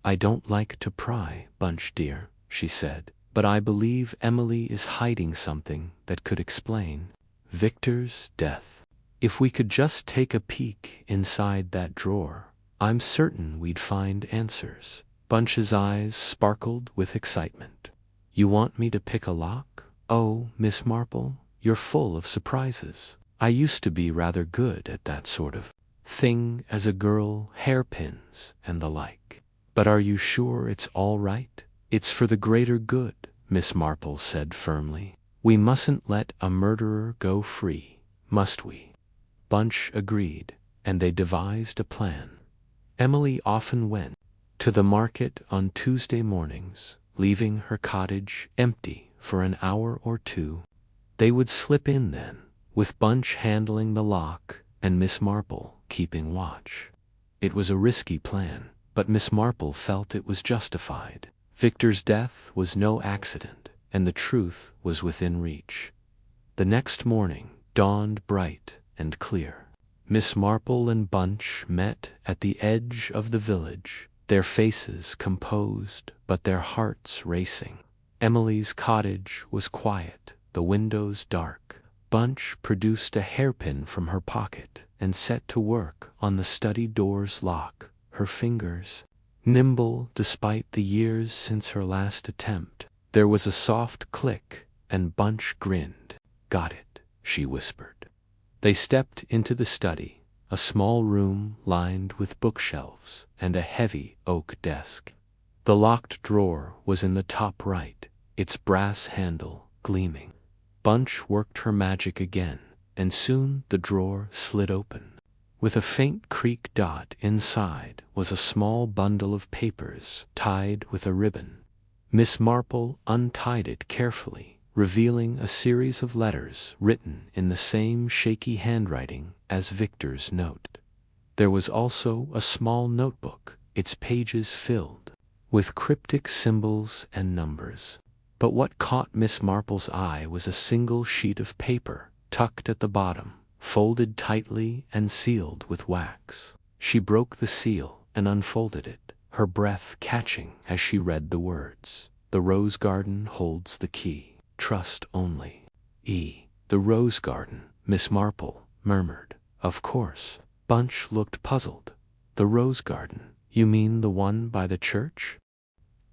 "I don't like to pry, Bunch dear," she said, "but I believe Emily is hiding something that could explain Victor's death. If we could just take a peek inside that drawer, I'm certain we'd find answers." Bunch's eyes sparkled with excitement. "You want me to pick a lock? Oh, Miss Marple, you're full of surprises. I used to be rather good at that sort of thing as a girl, hairpins and the like. But are you sure it's all right? It's for the greater good," Miss Marple said firmly. "We mustn't let a murderer go free, must we?" Bunch agreed, and they devised a plan. Emily often went to the market on Tuesday mornings, leaving her cottage empty for an hour or two. They would slip in then, with Bunch handling the lock and Miss Marple keeping watch. It was a risky plan, but Miss Marple felt it was justified. Victor's death was no accident, and the truth was within reach. The next morning dawned bright and clear. Miss Marple and Bunch met at the edge of the village, their faces composed but their hearts racing. Emily's cottage was quiet, the windows dark. Bunch produced a hairpin from her pocket and set to work on the study door's lock, her fingers nimble despite the years since her last attempt. There was a soft click, and Bunch grinned. "Got it," she whispered. They stepped into the study, a small room lined with bookshelves and a heavy oak desk. The locked drawer was in the top right, its brass handle gleaming. Bunch worked her magic again, and soon the drawer slid open. With a faint creak dot inside was a small bundle of papers tied with a ribbon. Miss Marple untied it carefully, revealing a series of letters written in the same shaky handwriting as Victor's note. There was also a small notebook, its pages filled with cryptic symbols and numbers. But what caught Miss Marple's eye was a single sheet of paper, tucked at the bottom, folded tightly and sealed with wax. She broke the seal and unfolded it, her breath catching as she read the words. "The rose garden holds the key. Trust only. E." "The rose garden," Miss Marple murmured. "Of course." Bunch looked puzzled. "The rose garden? You mean the one by the church?"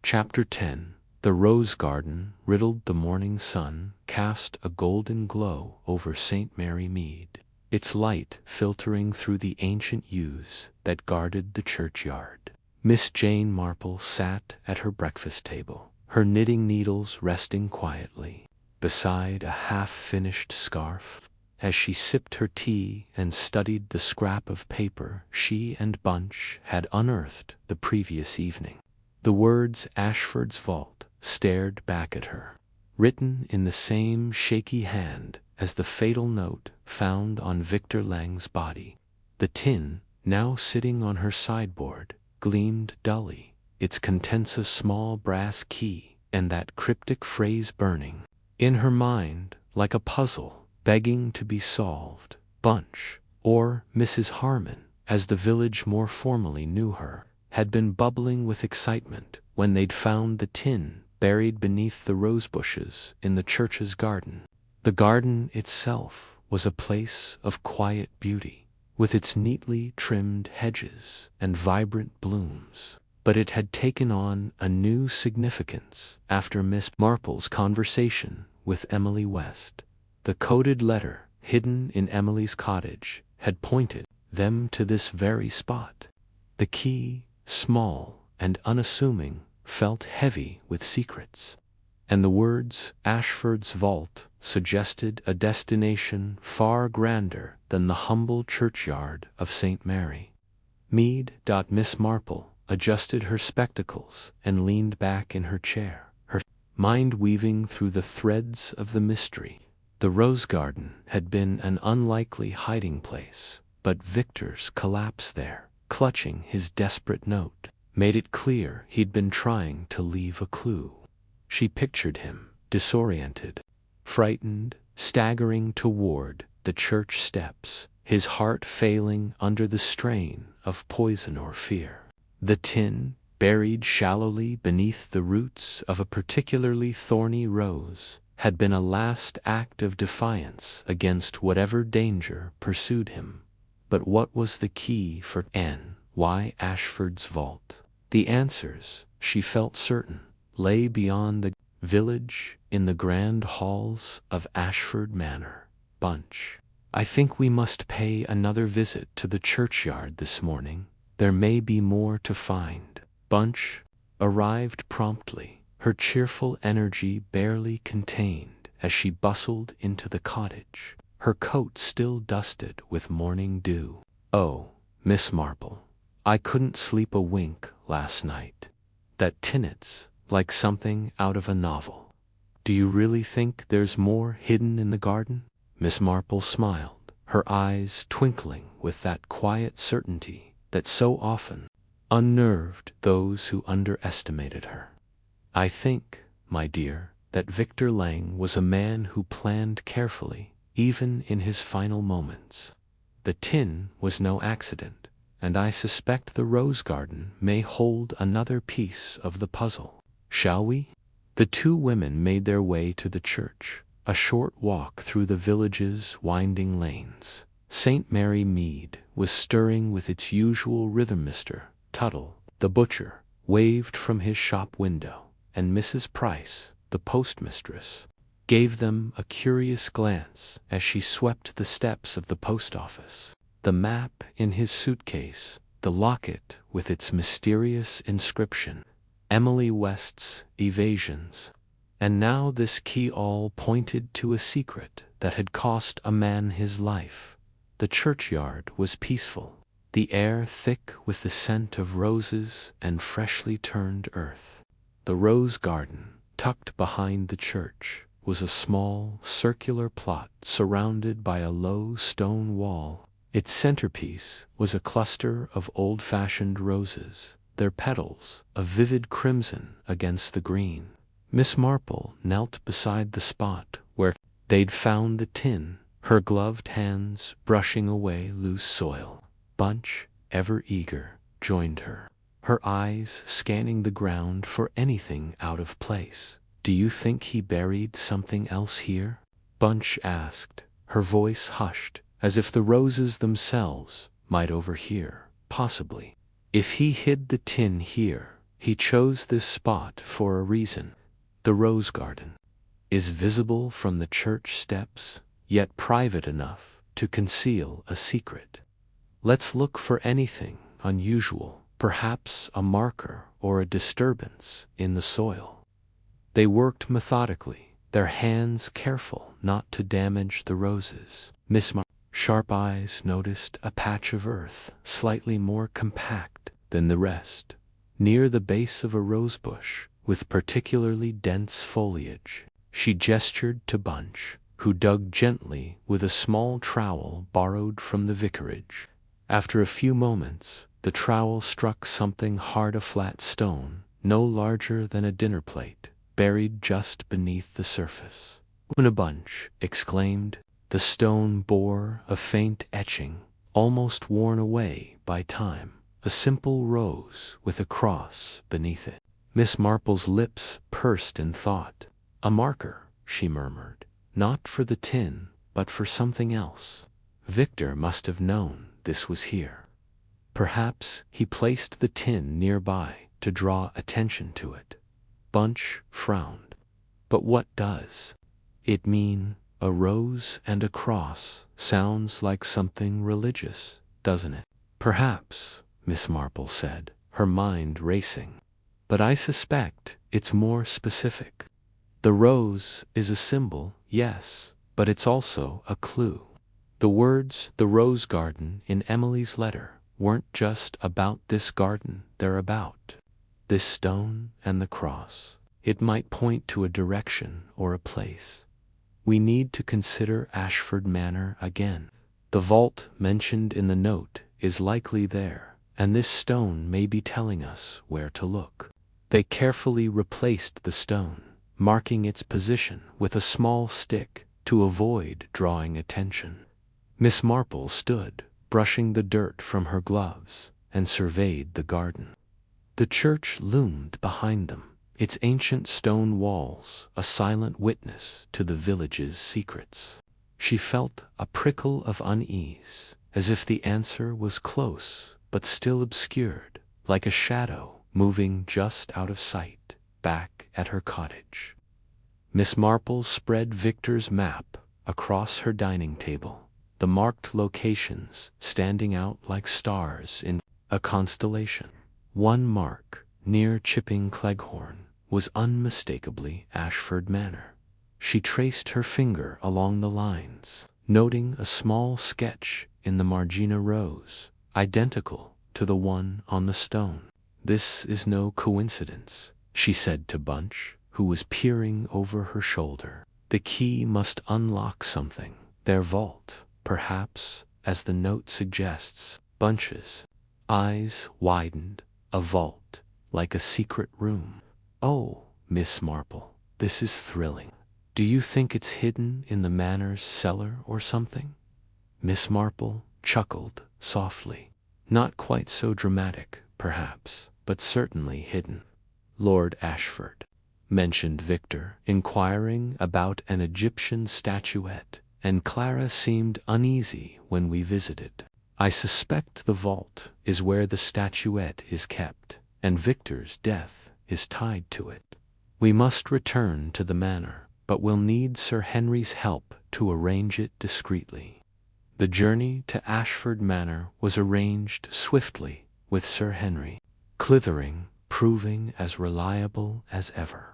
Chapter 10. The rose garden riddled the morning sun, cast a golden glow over St. Mary Mead, its light filtering through the ancient yews that guarded the churchyard. Miss Jane Marple sat at her breakfast table, her knitting needles resting quietly beside a half-finished scarf. As she sipped her tea and studied the scrap of paper she and Bunch had unearthed the previous evening, the words "Ashford's Vault" stared back at her, written in the same shaky hand as the fatal note found on Victor Lang's body. The tin, now sitting on her sideboard, gleamed dully, its contents a small brass key and that cryptic phrase burning in her mind like a puzzle begging to be solved. Bunch, or Mrs. Harmon, as the village more formally knew her, had been bubbling with excitement when they'd found the tin buried beneath the rose bushes in the church's garden. The garden itself was a place of quiet beauty, with its neatly trimmed hedges and vibrant blooms, but it had taken on a new significance after Miss Marple's conversation with Emily West. The coded letter hidden in Emily's cottage had pointed them to this very spot. The key, small and unassuming, felt heavy with secrets, and the words "Ashford's Vault" suggested a destination far grander than the humble churchyard of St. Mary. Mead. Miss Marple adjusted her spectacles and leaned back in her chair, her mind weaving through the threads of the mystery. The rose garden had been an unlikely hiding place, but Victor's collapse there, clutching his desperate note, made it clear he'd been trying to leave a clue. She pictured him, disoriented, frightened, staggering toward the church steps, his heart failing under the strain of poison or fear. The tin, buried shallowly beneath the roots of a particularly thorny rose, had been a last act of defiance against whatever danger pursued him. But what was the key for Why Ashford's vault? The answers, she felt certain, lay beyond the village in the grand halls of Ashford Manor. Bunch, "I think we must pay another visit to the churchyard this morning. There may be more to find." Bunch arrived promptly, her cheerful energy barely contained as she bustled into the cottage, her coat still dusted with morning dew. "Oh, Miss Marple, I couldn't sleep a wink last night. That tinnet's like something out of a novel. Do you really think there's more hidden in the garden?" Miss Marple smiled, her eyes twinkling with that quiet certainty that so often unnerved those who underestimated her. I think, my dear, that Victor Lang was a man who planned carefully, even in his final moments. The tin was no accident, and I suspect the rose garden may hold another piece of the puzzle. Shall we? The two women made their way to the church, a short walk through the village's winding lanes. St. Mary Mead was stirring with its usual rhythm. Mr. Tuttle, the butcher, waved from his shop window, and Mrs. Price, the postmistress, gave them a curious glance as she swept the steps of the post office. The map in his suitcase, the locket with its mysterious inscription, Emily West's evasions, and now this key all pointed to a secret that had cost a man his life. The churchyard was peaceful, the air thick with the scent of roses and freshly turned earth. The rose garden, tucked behind the church, was a small, circular plot surrounded by a low stone wall. Its centerpiece was a cluster of old-fashioned roses, their petals a vivid crimson against the green. Miss Marple knelt beside the spot where they'd found the tin, her gloved hands brushing away loose soil. Bunch, ever eager, joined her, her eyes scanning the ground for anything out of place. "Do you think he buried something else here?" Bunch asked, her voice hushed, as if the roses themselves might overhear. "Possibly. If he hid the tin here, he chose this spot for a reason. The rose garden is visible from the church steps, yet private enough to conceal a secret. Let's look for anything unusual, perhaps a marker or a disturbance in the soil." They worked methodically, their hands careful not to damage the roses. Miss Marple's sharp eyes noticed a patch of earth slightly more compact than the rest, near the base of a rosebush with particularly dense foliage. She gestured to Bunch, who dug gently with a small trowel borrowed from the vicarage. After a few moments, the trowel struck something hard, a flat stone, no larger than a dinner plate, buried just beneath the surface. "Una!" Bunch exclaimed. The stone bore a faint etching, almost worn away by time, a simple rose with a cross beneath it. Miss Marple's lips pursed in thought. "A marker," she murmured, "not for the tin, but for something else. Victor must have known this was here. Perhaps he placed the tin nearby to draw attention to it." Bunch frowned. "But what does it mean? A rose and a cross sounds like something religious, doesn't it?" "Perhaps," Miss Marple said, her mind racing. "But I suspect it's more specific. The rose is a symbol, yes, but it's also a clue. The words 'the rose garden' in Emily's letter weren't just about this garden, they're about this stone and the cross. It might point to a direction or a place. We need to consider Ashford Manor again. The vault mentioned in the note is likely there, and this stone may be telling us where to look." They carefully replaced the stone, marking its position with a small stick to avoid drawing attention. Miss Marple stood, brushing the dirt from her gloves, and surveyed the garden. The church loomed behind them, its ancient stone walls a silent witness to the village's secrets. She felt a prickle of unease, as if the answer was close but still obscured, like a shadow moving just out of sight, back at her cottage. Miss Marple spread Victor's map across her dining table, the marked locations standing out like stars in a constellation. One mark, near Chipping Cleghorn, was unmistakably Ashford Manor. She traced her finger along the lines, noting a small sketch in the Margina rose, identical to the one on the stone. "This is no coincidence," she said to Bunch, who was peering over her shoulder. "The key must unlock something, their vault, perhaps, as the note suggests." Bunch's eyes widened, A vault, like a secret room. Oh, Miss Marple, this is thrilling. Do you think it's hidden in the Manor's cellar or something? Miss Marple chuckled softly. Not quite so dramatic, perhaps, but certainly hidden. Lord Ashford, mentioned Victor, inquiring about an Egyptian statuette, and Clara seemed uneasy when we visited. I suspect the vault is where the statuette is kept, and Victor's death is tied to it. We must return to the Manor, but we'll need Sir Henry's help to arrange it discreetly. The journey to Ashford Manor was arranged swiftly with Sir Henry, Clithering proving as reliable as ever.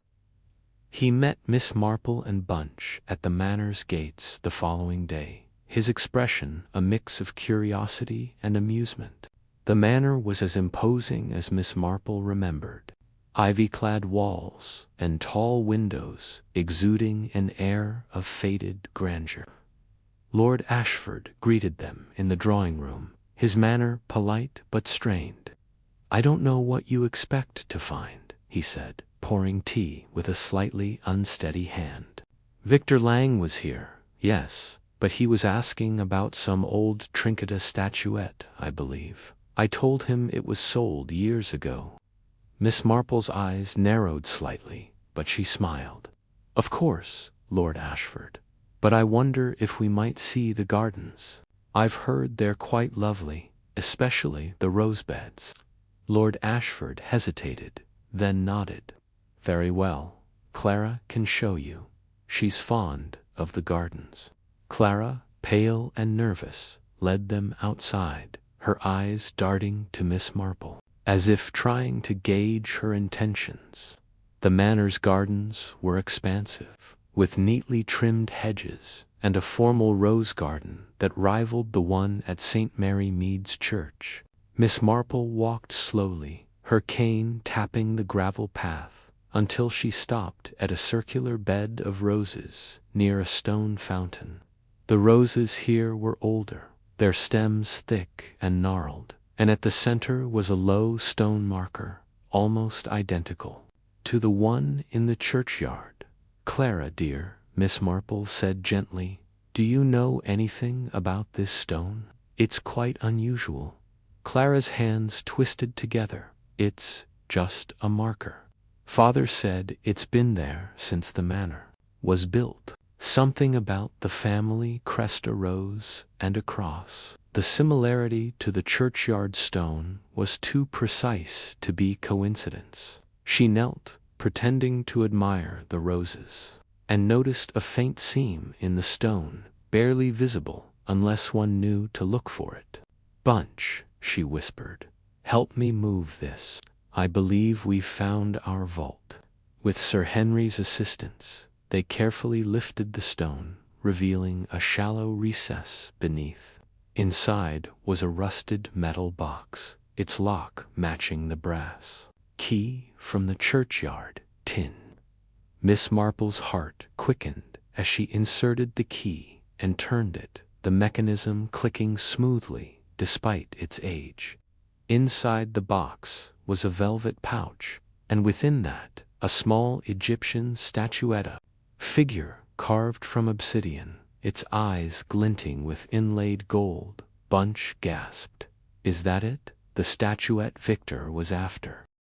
He met Miss Marple and Bunch at the Manor's gates the following day, his expression a mix of curiosity and amusement. The Manor was as imposing as Miss Marple remembered. Ivy-clad walls and tall windows exuding an air of faded grandeur. Lord Ashford greeted them in the drawing-room, his manner polite but strained. "I don't know what you expect to find," he said, pouring tea with a slightly unsteady hand. "Victor Lang was here, yes, but he was asking about some old Trincata statuette, I believe. I told him it was sold years ago." Miss Marple's eyes narrowed slightly, but she smiled. "Of course, Lord Ashford, but I wonder if we might see the gardens. I've heard they're quite lovely, especially the rose-beds." Lord Ashford hesitated, then nodded. "Very well, Clara can show you. She's fond of the gardens." Clara, pale and nervous, led them outside, her eyes darting to Miss Marple, as if trying to gauge her intentions. The Manor's gardens were expansive, with neatly trimmed hedges and a formal rose garden that rivaled the one at St. Mary Mead's church. Miss Marple walked slowly, her cane tapping the gravel path, until she stopped at a circular bed of roses near a stone fountain. The roses here were older, their stems thick and gnarled, and at the center was a low stone marker, almost identical to the one in the churchyard. "Clara, dear," Miss Marple said gently, "do you know anything about this stone? It's quite unusual." Clara's hands twisted together. "It's just a marker. Father said it's been there since the Manor was built. Something about the family crest, a rose and a cross. The similarity to the churchyard stone was too precise to be coincidence." She knelt, pretending to admire the roses, and noticed a faint seam in the stone, barely visible unless one knew to look for it. "Bunch," she whispered, "help me move this. I believe we've found our vault." With Sir Henry's assistance, they carefully lifted the stone, revealing a shallow recess beneath. Inside was a rusted metal box, its lock matching the brass. "Key from the churchyard, tin." Miss Marple's heart quickened as she inserted the key and turned it, the mechanism clicking smoothly despite its age. Inside the box was a velvet pouch, and within that a small Egyptian statuette figure carved from obsidian, its eyes glinting with inlaid gold. Bunch gasped. "Is that it? The statuette Victor was after?"